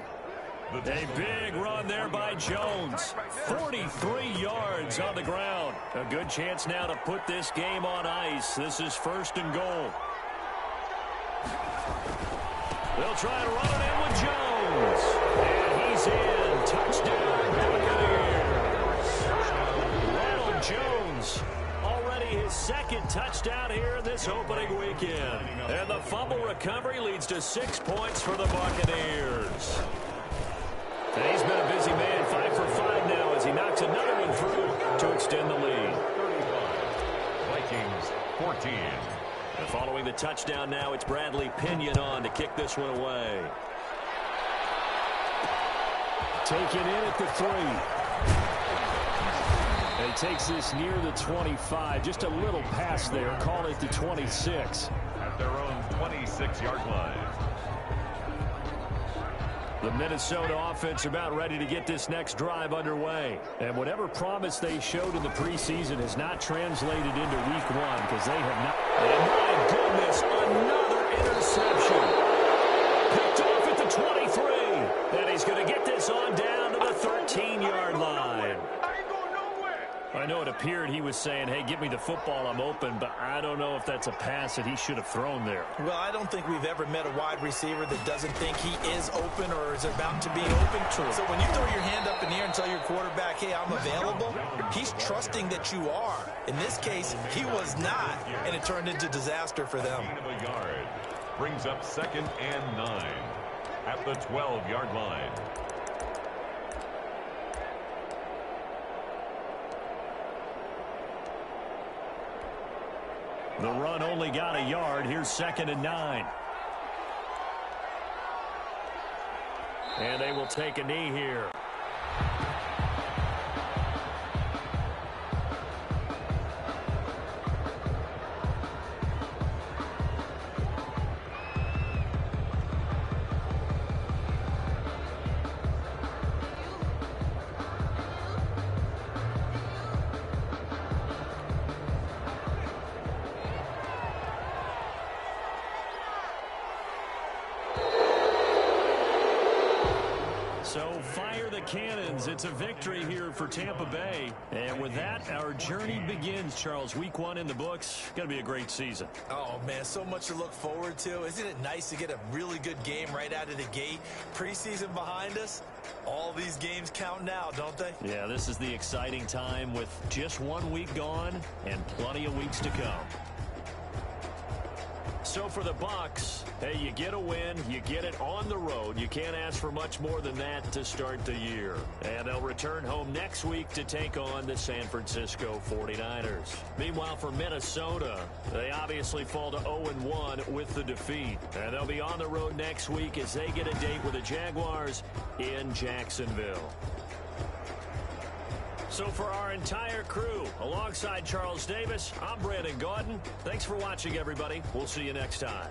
A big run there by Jones. 43 yards on the ground. A good chance now to put this game on ice. This is 1st and goal. They'll try to run it in with Jones. And he's in. Touchdown, Buccaneers. Ronald Jones already second touchdown here in this opening weekend. And the fumble recovery leads to 6 points for the Buccaneers. And he's been a busy man, 5 for 5 now as he knocks another one through to extend the lead. 35. Vikings 14. And following the touchdown now, it's Bradley Pinion on to kick this one away. Taken in at the 3. And he takes this near the 25. Just a little pass there. Call it the 26. At their own 26-yard line. The Minnesota offense about ready to get this next drive underway. And whatever promise they showed in the preseason has not translated into week 1 because they have not. And my goodness, another interception. Picked off at the 23. And he's going to get this on down to the 13-yard line. I know it appeared he was saying, hey, give me the football, I'm open, but I don't know if that's a pass that he should have thrown there. Well, I don't think we've ever met a wide receiver that doesn't think he is open or is about to be open. So when you throw your hand up in the air and tell your quarterback, hey, I'm available, he's trusting that you are. In this case, he was not, and it turned into disaster for them. Of a yard. Brings up 2nd and 9 at the 12-yard line. The run only got a yard. Here's 2nd and 9. And they will take a knee here. So fire the cannons. It's a victory here for Tampa Bay. And with that, our journey begins, Charles. Week 1 in the books. Going to be a great season. Oh, man, so much to look forward to. Isn't it nice to get a really good game right out of the gate? Preseason behind us. All these games count now, don't they? Yeah, this is the exciting time with just 1 week gone and plenty of weeks to come. So for the Bucs, hey, you get a win, you get it on the road. You can't ask for much more than that to start the year. And they'll return home next week to take on the San Francisco 49ers. Meanwhile, for Minnesota, they obviously fall to 0-1 with the defeat. And they'll be on the road next week as they get a date with the Jaguars in Jacksonville. So for our entire crew, alongside Charles Davis, I'm Brandon Gaudin. Thanks for watching, everybody. We'll see you next time.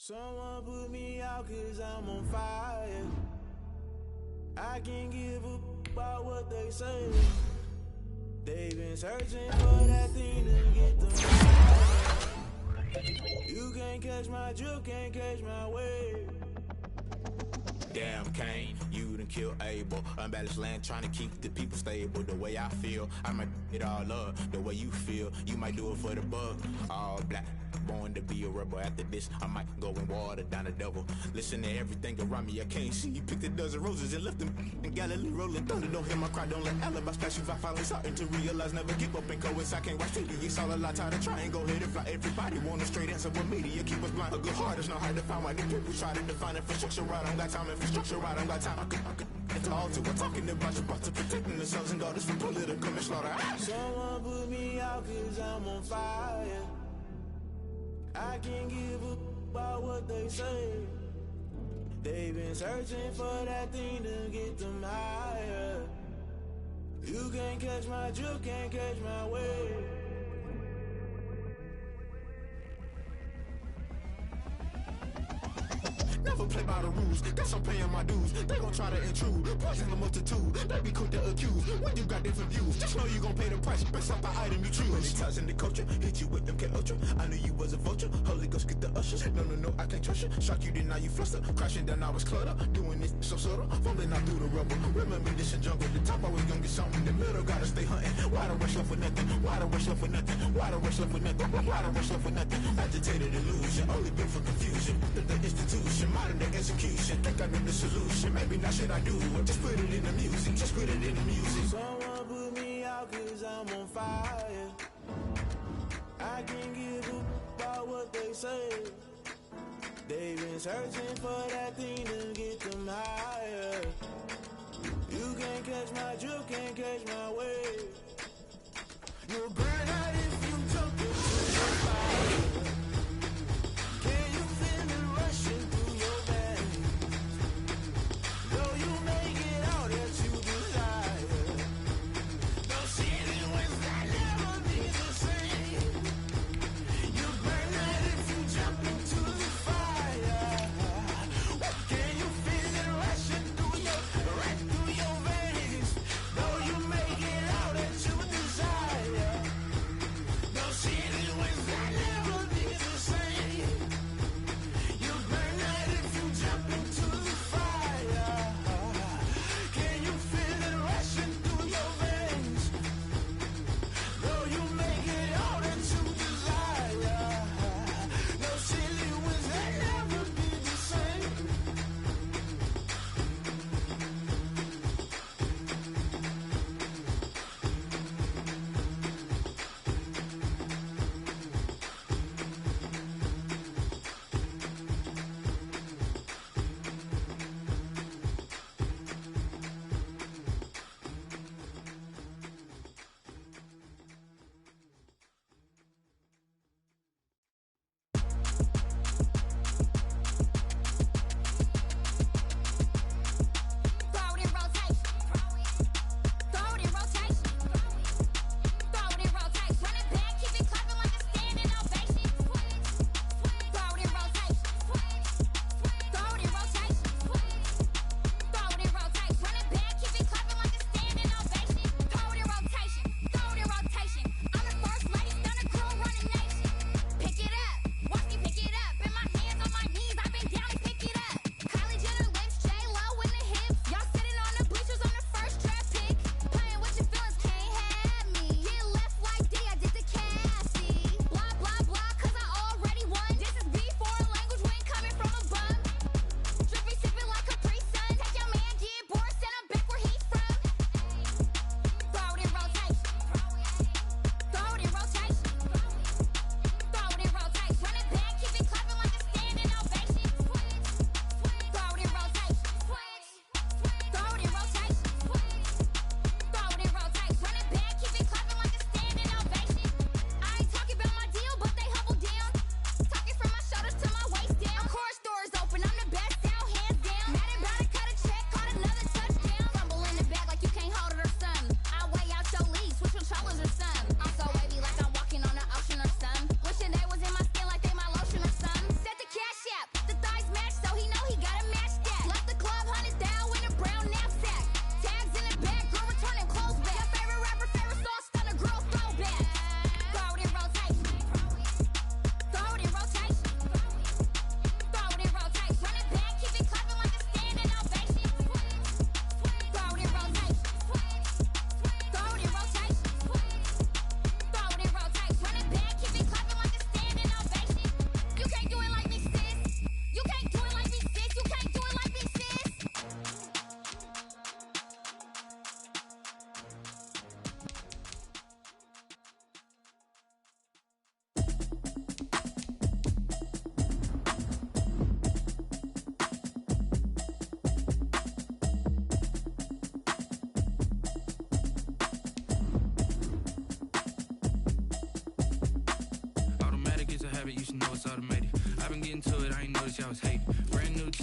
Someone put me out 'cause I'm on fire. I can't give a about what they say. They've been searching for that thing to get them higher. You can't catch my drift, can't catch my wave. Damn, Kane, you done killed Abel. Unbalanced land, trying to keep the people stable. The way I feel, I might it all up. The way you feel, you might do it for the buck. All black, born to be a rebel. After this, I might go and water down the devil. Listen to everything around me, I can't see. You picked a dozen roses and left them in Galilee rolling thunder. Don't hear my cry, don't let alibis flash. If I finally starting to realize, never give up and coexist. I can't watch TV, it's all a lot. Tired of trying, go ahead and fly. Everybody want a straight answer, but media keep us blind. A good heart is not hard to find. Why the people try to define infrastructure right? I don't got time, infrastructure right, I don't got time. I could it's all to we're talking about you, about to protecting the sons and daughters from political manslaughter. Someone put me out 'cause I'm on fire. I can't give a about what they say. They've been searching for that thing to get them higher. You can't catch my drift, can't catch my wave. Never play by the rules, guess I'm paying my dues. They gon' try to intrude, poison the multitude. They be quick to accuse, when you got different views. Just know you gon' pay the price, based off the item you choose. Many times in the culture, hit you with MK Ultra. I knew you was a vulture, Holy Ghost get the ushers. No, I can't trust you. Shock you, then now you fluster. Crashing down, I was clutter. Doing this so subtle, fumbling out through the rubble. Remember this in jungle, the top always gonna get something. The middle gotta stay hunting. Why the rush left for nothing? Why the rush left for nothing? Why the rush left for nothing? Why the rush left for nothing? Agitated illusion, only built for confusion. The institution, modern day execution. Think I know the solution. Maybe not should I do it? Just put it in the music. Just put it in the music. Someone put me out 'cause I'm on fire. I can't give a about what they say. They've been searching for that thing to get them higher. You can't catch my drift, can't catch my wave. You'll burn out if you jump into the fire. Can you feel it rushing through your veins? Though you make it out that you desire. Don't see it when I never be the same. You burn out if you jump into the fire. Can you feel it rushing through your veins? Though you make it out that you desire.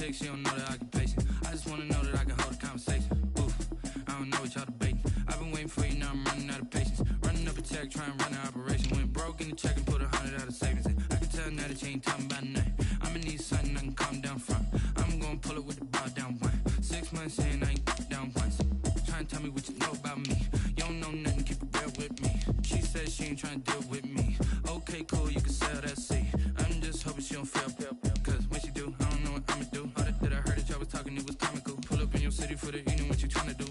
chick, she don't know that I can pace it. I just wanna know that I can hold a conversation. Oof, I don't know what y'all debating. I've been waiting for you, now I'm running out of patience. Running up a check, trying to run an operation. Went broke in the check and put 100 out of savings in. I can tell now that you ain't talking about nothing. I'ma need something I can calm down from. I'm gonna pull it with the bar down one. 6 months in, I ain't down once. Trying to tell me what you know about me. You don't know nothing, keep it real with me. She said she ain't trying to deal with me. Okay, cool, you can sell that seat. I'm just hoping she don't fail. Cause when she do, I don't know what I'ma do. All that I heard that y'all was talking, it was comical. Pull up in your city for the evening, what you trying to do?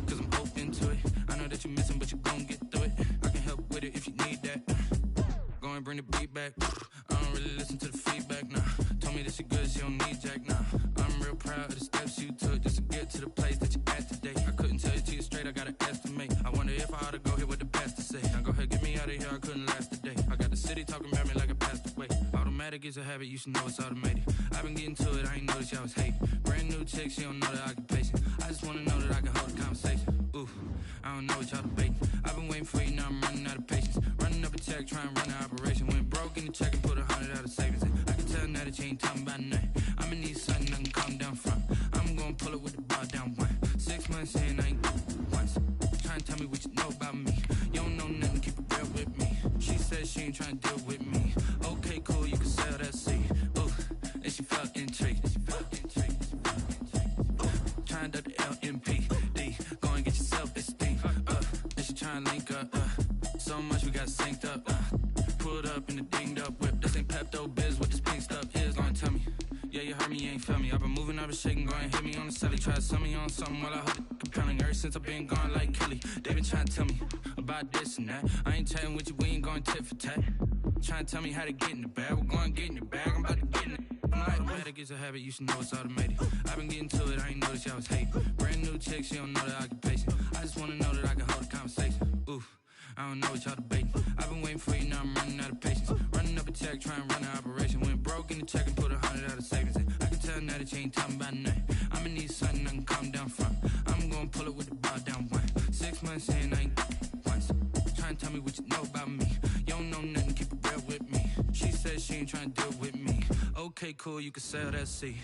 Cause I'm open to it. I know that you're missing, but you gon' get through it. I can help with it if you need that. Go and bring the beat back. I don't really listen to the feedback, nah. Told me that she good, she don't need jack, nah. I'm real proud of the steps you took just to get to the place that you at today. I couldn't tell you to you straight, I gotta estimate. I wonder if I ought to go here with the best to say. Now go ahead, get me out of here, I couldn't last a day. I got the city talking about me like I passed away. Automatic is a habit, you should know it's automated. I've been getting to it, I ain't noticed y'all was hating. Brand new chick, she don't know the occupation. I just wanna know that I can hold a conversation. Oof, I don't know what y'all debating. I've been waiting for you, now I'm running out of patience. Running up a check, trying to run an operation. Went broke in the check and put 100 out of savings in. I can tell now that you ain't talking about nothing. I'ma need something I can calm down from. I'm gonna pull it with the bar down one. 6 months in, I ain't once. Trying to tell me what you know about me. You don't know nothing, keep it real with me. She said she ain't trying to deal with me. Okay, cool, you can sell that seed. Ooh, and she felt intrigued. Trying to the LMPD. Go and get your self-esteem. And she trying to link up. So much we got synced up. Pulled up in the dinged up whip. This ain't Pepto-Biz, what this pink stuff is. Gonna tell me. Yeah, you heard me, you ain't feel me. I've been moving, I've been shaking, go and hit me on the celly. Try to sell me on something while I hold it compelling. Ever since I've been gone like Kelly, they been trying to tell me about this and that. I ain't chatting with you, we ain't going tit for tat. Trying to tell me how to get in the bag. We're going to get in the bag, I'm about to get in it. Automatic is a habit, you should know it's automated. I've been getting to it, I ain't noticed y'all was hating. Brand new chick, she don't know the occupation. I just wanna know that I can hold a conversation. Oof, I don't know what y'all debating. I've been waiting for you, now I'm running out of patience. Running up a check, trying to run an operation. Went broke in the check and put 100 out of savings in. I can tell now that you ain't talking about nothing. I'ma need something I can calm down from. I'm gonna pull it with the bar down one. 6 months in, I ain't once. Trying to tell me what you know about me. You don't know nothing, keep it real with me. She said she ain't trying to deal with me. Okay, cool, you can sell that seed.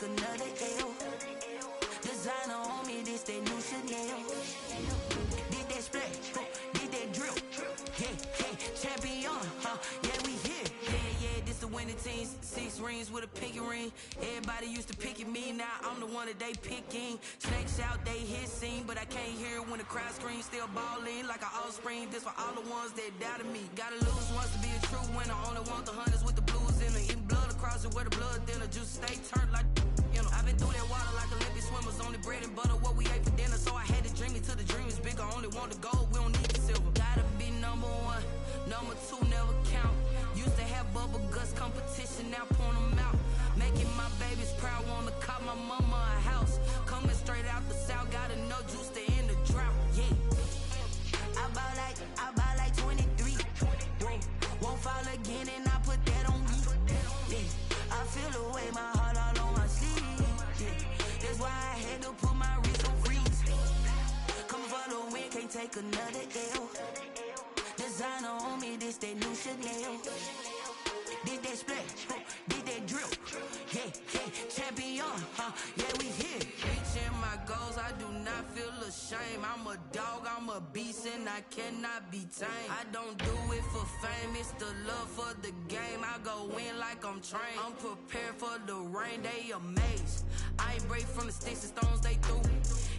Another L. Designer on me, this that new Chanel. Did that splash, did that drip. Yeah, champion, yeah, we here. Yeah, this the winning team. 6 rings with a pinky ring. Everybody used to pick at me, now I'm the one that they picking. Snakes out, they hissing, but I can't hear it when the crowd screams. Still balling like an offspring. This for all the ones that doubted me. Gotta lose once to be a true winner. Only want the hunters with the blues in it. Eating blood across it where the blood thinner. Juice stay turned like. I've been through that water like Olympic swimmers. Only bread and butter, what we ate for dinner. So I had to dream it till the dream is bigger. Only want the gold, we don't need the silver. Gotta be number 1, number 2 never count. Used to have bubble guts competition, now point them out. Making my babies proud, wanna call my mama a house. Coming straight out the south, gotta know juice to end the drought. Yeah, I buy like 23. Won't fall again and I put that on me. Yeah, I feel the way my heart all on my sleeve. That's why I had to put my wrist on freeze. Come for the win, can't take another L. Designer on me, this that new Chanel. Did that splash, did that drip. Yeah, champion, yeah, we here. Reaching my goals, I do not feel ashamed. I'm a dog, I'm a beast, and I cannot be tamed. I don't do it for fame, it's the love for the game. I go in like I'm trained. I'm prepared for the rain, they amazed. I ain't break from the sticks and stones they threw.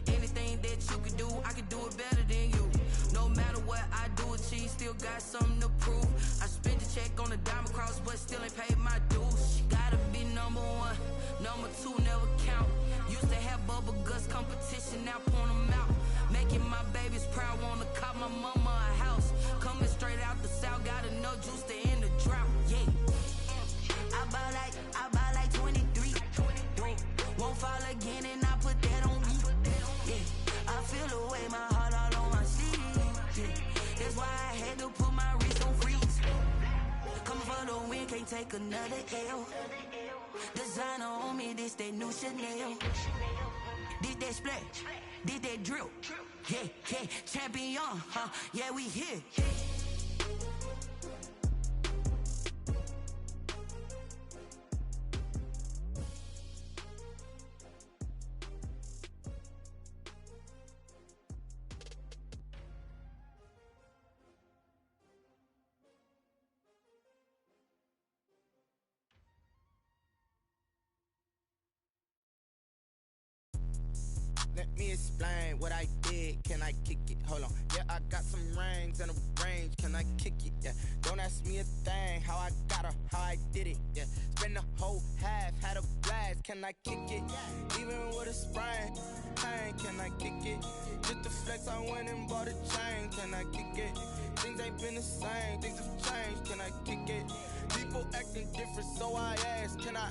Anything that you can do, I can do it better than you. No matter what I do, achieve, still got something to prove. I spent the check on the diamond cross, but still ain't paid my dues. Gotta be number 1, number 2 never count. Used to have have bubble guts competition, now point them out. Making my babies proud, wanna cop my mama a house. Coming straight out the south, got enough juice to end the drought. Yeah, I buy like 23. Won't fall again, and I put that on me. Yeah, I feel the way, my heart all on my sleeve. Yeah, that's why I had to put my wrist on freeze. Coming for the win, can't take another L. Designer on me, this that new Chanel. Did that splash, did that drill. Yeah, yeah, champion, huh? Yeah, we here. Let me explain what I did. Can I kick it? Hold on. Yeah, I got some rings and a range. Can I kick it? Yeah. Don't ask me a thing. How I got her, how I did it. Yeah. Spend the whole half, had a blast. Can I kick it? Even with a sprain, pain. Can I kick it? Just the flex, I went and bought a chain. Can I kick it? Things ain't been the same. Things have changed. Can I kick it? People acting different, so I ask. Can I?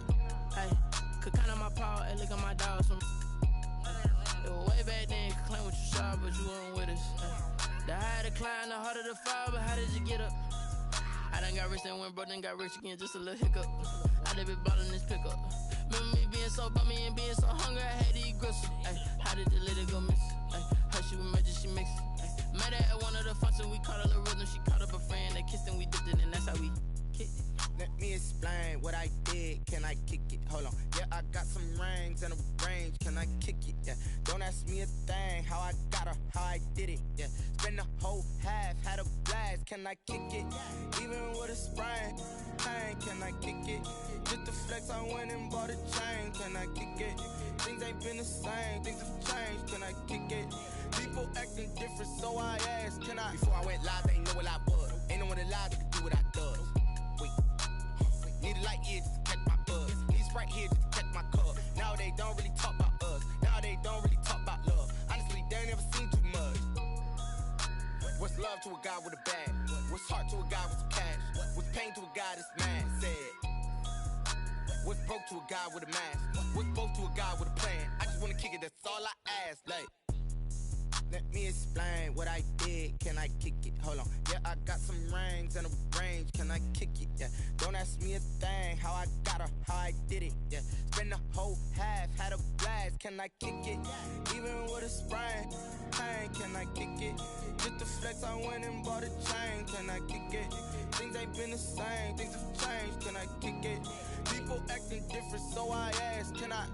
Hey, could count on my paw and look at my dogs from. Way back then, could claim what you saw, but you weren't with us. The higher the climb, the harder the fall, but how did you get up? I done got rich and went broke, then got rich again, just a little hiccup. I done been ballin' this pickup. Remember me being so bummy and being so hungry, I had to eat gristle. How did the lady go miss? Her she was major, she mixed. Met her at one of the functions, we caught a little rhythm, she caught up a friend, they kissed and we dipped it, and that's how we kicked it. Let me explain what I did. Can I kick it? Hold on. Yeah, I got some rings and a range. Can I kick it? Yeah. Don't ask me a thing. How I got her, how I did it. Yeah. Spend the whole half, had a blast. Can I kick it? Even with a sprain, pain. Can I kick it? Just the flex, I went and bought a chain. Can I kick it? Things ain't been the same. Things have changed. Can I kick it? People acting different, so I asked. Can I? Before I went live, they ain't know what I was. Ain't no one alive that could do what I does. Need a light here just to catch my buzz. Need Sprite here just to catch my cup. Now they don't really talk about us. Now they don't really talk about love. Honestly, they ain't never seen too much. What's love to a guy with a bag? What's heart to a guy with some cash? What's pain to a guy that's mad? Said. What's broke to a guy with a mask? What's broke to a guy with a plan? I just wanna kick it, that's all I ask. Like, let me explain what I did. Can I kick it? Hold on. Yeah, I got some rings and a range. Can I kick it? Yeah. Don't ask me a thing. How I got her, how I did it. Yeah. Spend the whole half, had a blast. Can I kick it? Even with a sprain, pain. Can I kick it? Just the flex, I went and bought a chain. Can I kick it? Things ain't been the same. Things have changed. Can I kick it? People acting different, so I ask. Can I?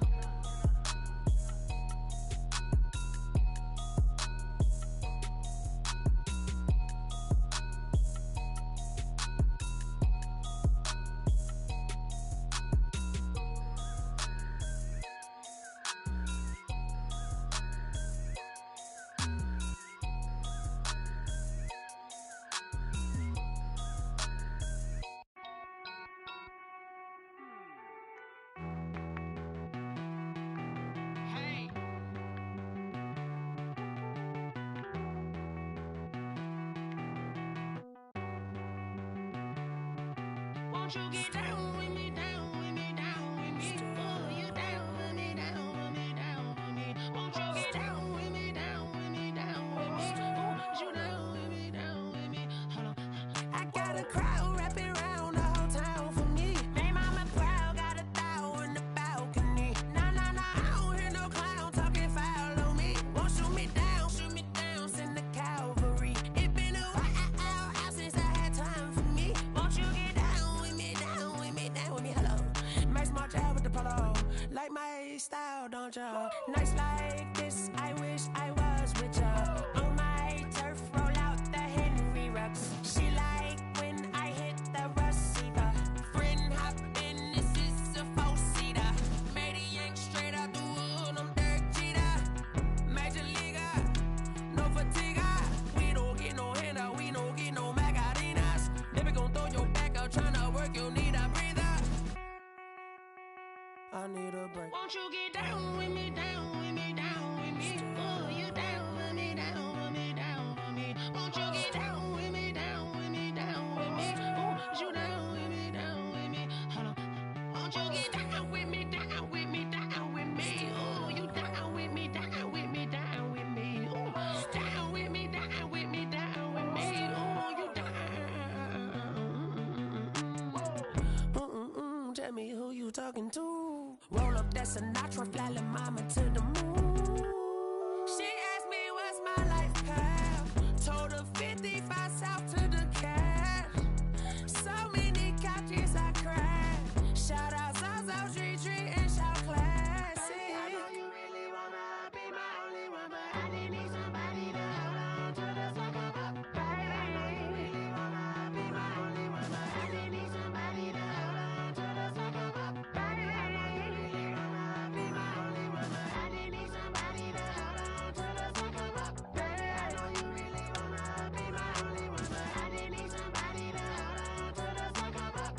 Won't you get down with me, down with me, down with me? Oh, you down with me, down with me, down with me. Won't you get down with me, down with me, down with me? Oh, you down with me, down with me? Hold on. I got a crowd wrapping around the whole town for me. They mama proud, got a thou in the balcony. Nah, nah, nah, I don't hear no clown talking foul on me. Won't shoot me down, send the cavalry. It been a while since I had time for me. Won't you get down with me, down with me, down with me? Hello. Max March out with the polo. Like my style, don't ya? Nights like this, I wish I was with ya. On my turf, roll out the Henry Rux. She like when I hit the receiver. Friend hop in, this is a four-seater. Made a yank straight out the wood, I'm Derek Jeter. Major leaguer, no fatigue. We don't get no handout, we don't get no Macarinas. Never gon' throw your back out, tryna work, you need a breather. I need a break. Won't you get down with me, down with me? talking to. Roll up that Sinatra, fly la mama to the moon. She asked me what's my life path. Told her 55 south to the cash. So many couches I crashed. Shout out Zazo, Tree Tree, and shout classic. I know you really wanna be my only one, but I didn't need somebody to hold on to the sucker up. Baby, I know you really wanna be my only one, but I didn't need somebody to hold on to the sucker up. Baby, I know you really wanna be my only one, but I didn't need somebody to hold on to the sucker up. Baby, I know you really wanna be my only one, but I didn't need somebody to hold on to the sucker up.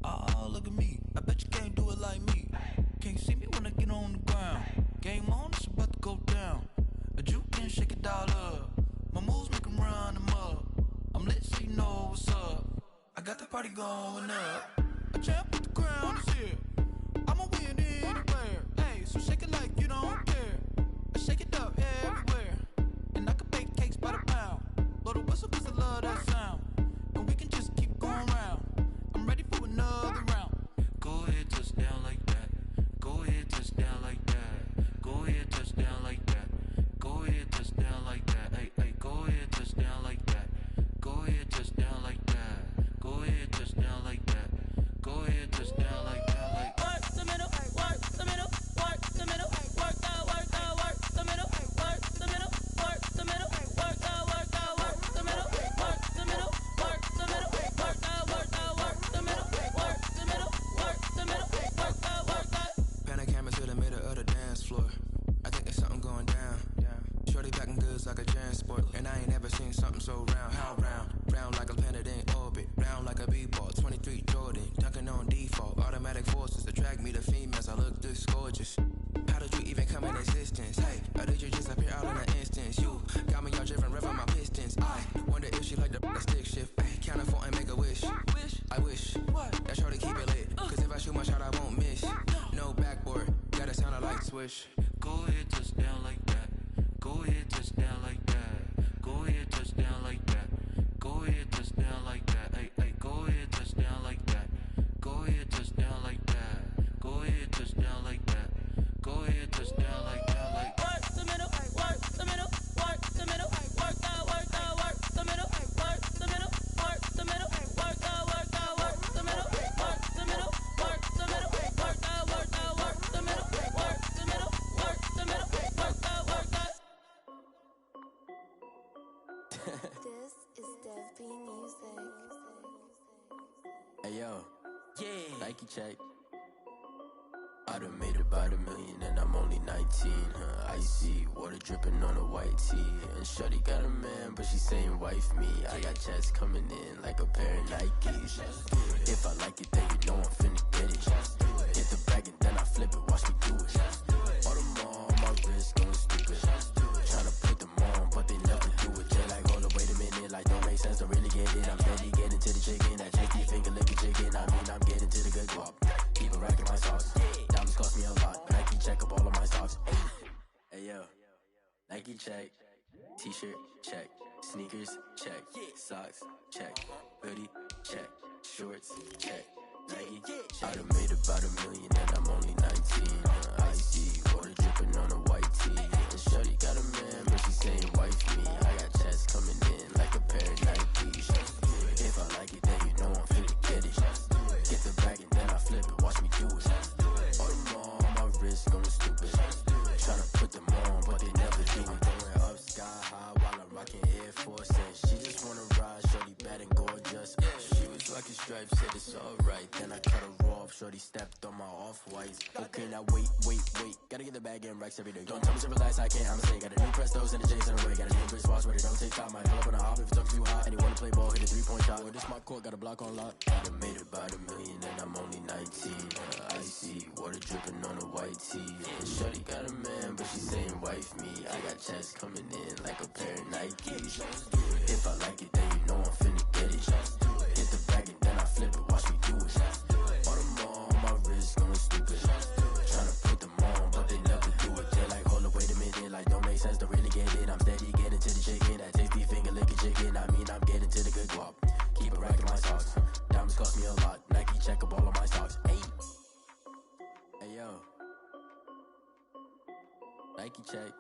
Oh, look at me. I bet you can't do it like me. Can't see me when I get on the ground. Game on, it's about to go down. A juke and shake it all up. My moves make them run them up. I'm lit so you know what's up. I got the party going up. A champ with the crown is here. I'ma win anywhere. Hey, so shake it like you don't care. I shake it up everywhere. And I can bake cakes by the pound. Blow the whistle cause I love that sound. And we can just keep going round. I'm ready for another round. Go ahead, touch down like that. Go ahead, touch down like that. Go ahead, touch down like that. Go ahead, touch down like that. Hey, hey, go ahead, touch down like that. Go ahead, touch down like that. Go ahead, touch down like that. Go ahead, touch down like that. Like work the middle, work the middle, work the middle, work out, work out, work the middle, work the middle, work the middle, work out, work out, work the middle, work the middle, work the middle, work out, work out, work the middle, work the middle, work the middle, work out, work out. Pan a camera to the middle of the dance floor. I think there's something going down. Shorty backing goods like a transport, and I ain't never seen something so round. How round? Round like a planet in orbit, round like a b-ball. 23 Jordan, dunking on default. Automatic forces attract me to females. I look this gorgeous. How did you even come in existence? Hey, or did you just appear out in an instance? You got me all driven, revving my pistons. I wonder if she like the stick shift. Ay, count for and make a wish. I wish that shorty keep it lit. Cause if I shoot my shot, I won't miss. No backboard, gotta sound a light switch. Go ahead, touch down like that. Go ahead, touch down like that. Go ahead, touch down like that. Go ahead, touch down like that. Hey, hey, go ahead, touch down like that. Go ahead, touch down like that. Go ahead, touch down like that. Go ahead, touch down like that. Like work the middle, work the middle, work the middle, work out, work out, work the middle, work the middle, work the middle, work out, work out, work the middle, work the middle, work the middle, work out, work out, work the middle, work the middle, work the middle, work out, work out. This is Dev B Music. Hey yo, yeah, Nike check. I done made about $1 million and I'm only 19. Icy water dripping on a white tee. And shorty got a man, but she saying wife me. I got checks coming in like a pair of Nikes. If I like it, then you know I'm finna get it. Hit the bag and then I flip it, watch me do it. All on my wrist going stupid. Tryna put them on, but they never do it. Just like, hold up, wait a minute, like don't make sense, don't really get it. I'm steady getting to the chicken, that chicky finger licking chicken. I mean, I'm getting to the good guap. Keep a racking my sauce. Diamonds check. T-shirt, check. Sneakers, check. Socks, check. Hoodie, check. Shorts, check. Nike, I done made about $1 million and I'm only 19. Icy, water dripping on a white tee. And shorty got a man, but she saying wife me. I got checks coming in like a pair of Nikes. If I like it, then you know I'm finna get it. Get the bag and then I flip it, watch me do it. All them on my wrist going stupid. Tryna put them on, but they never do it. Going up sky high while I'm rocking Air Force. And she just wanna ride, shorty bad and gorgeous. She was rocking stripes, said it's alright. Then I cut her off, shorty stepped on my off-whites. Okay, now wait. Gotta get the bag and racks every day. Don't tell me to relax, I can't, I'ma say. Got a new Prestos and the J's in the way. Got a new Chris Boss, but it don't take time. I pull up on a hop if it's up too hot. And you wanna play ball, hit a 3-point shot. Or this my court, got a block on lock. I done made about $1 million and I'm only 19. Icy, water dripping on a white tee. And shorty got a man, but she saying wife me. I got checks coming in like a pair of Nikes. If I like it, then you know I'm finna get it. Hit the bag and then I flip it, watch me do it. All them on my wrist going stupid. Tryna put them on, but they never do it. They're like, hold up, wait a minute, like don't make sense, don't really get it. I'm steady getting to the chicken, that tasty finger licking chicken. I mean, I'm getting to the good guap. Keep a rack in my socks. Diamonds cost me a lot. Nike check up all of my stocks. Hey yo, Nike check.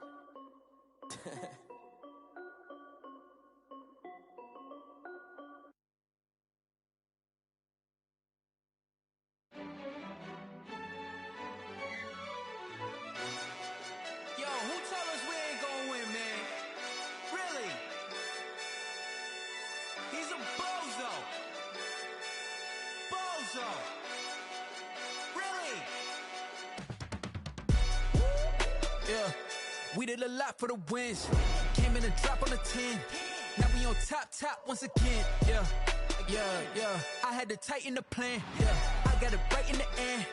Yo, who told us we ain't gonna win, man? Really? He's a bozo. Really? Yeah, we did a lot for the wins. Came in and drop on the 10. Now we on top once again. Yeah. I had to tighten the plan. Yeah, I got it right in the end.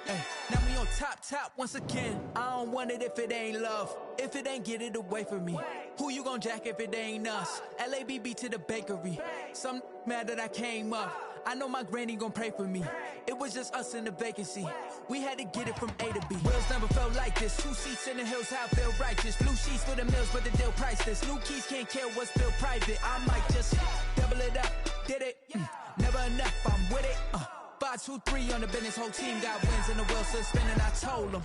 Now we on top once again. I don't want it if it ain't love. If it ain't, get it away from me. Who you gon' jack if it ain't us? LABB to the bakery. Some mad that I came up. I know my granny gon' pray for me. It was just us in the vacancy. We had to get it from A to B. Wheels never felt like this. 2 seats in the hills, how I feel righteous. Blue sheets for the mills, but the deal priceless. New keys can't kill what's still private. I might just double it up. Did it? Never enough, I'm with it. 5, 2, 3 on the business. Whole team got wins and the wheels still spinning. I told them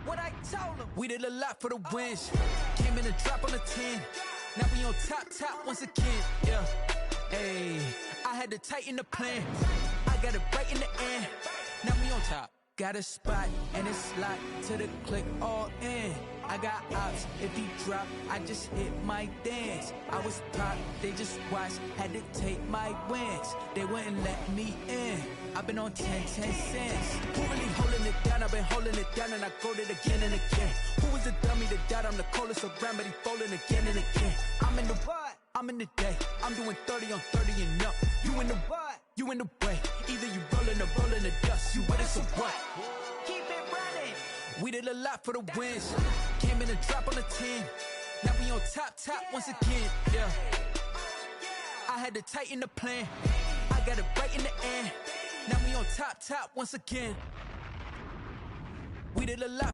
what I told them. We did a lot for the wins. Came in and drop on the 10. Now we on top once again. Yeah. Hey, I had to tighten the plan. I got it right in the end. Now we on top. Got a spot and it's slot to the click all in. I got ops, if he drop, I just hit my dance. I was top, they just watched, had to take my wins. They wouldn't let me in. I've been on 10 cents. Who really holding it down? I've been holding it down and I go it again and again. Who was the dummy that doubt I'm the coldest around, but he folding again and again. I'm in the what? I'm in the day. I'm doing 30 on 30 and up. You in the what? You in the way. Either you rolling or rolling the dust. You with us or what? Keep it running. We did a lot for the wins. Came in and drop on the 10. Now we on top once again. Yeah. I had to tighten the plan. I got it right in the end. Now we on top once again. We did a lot.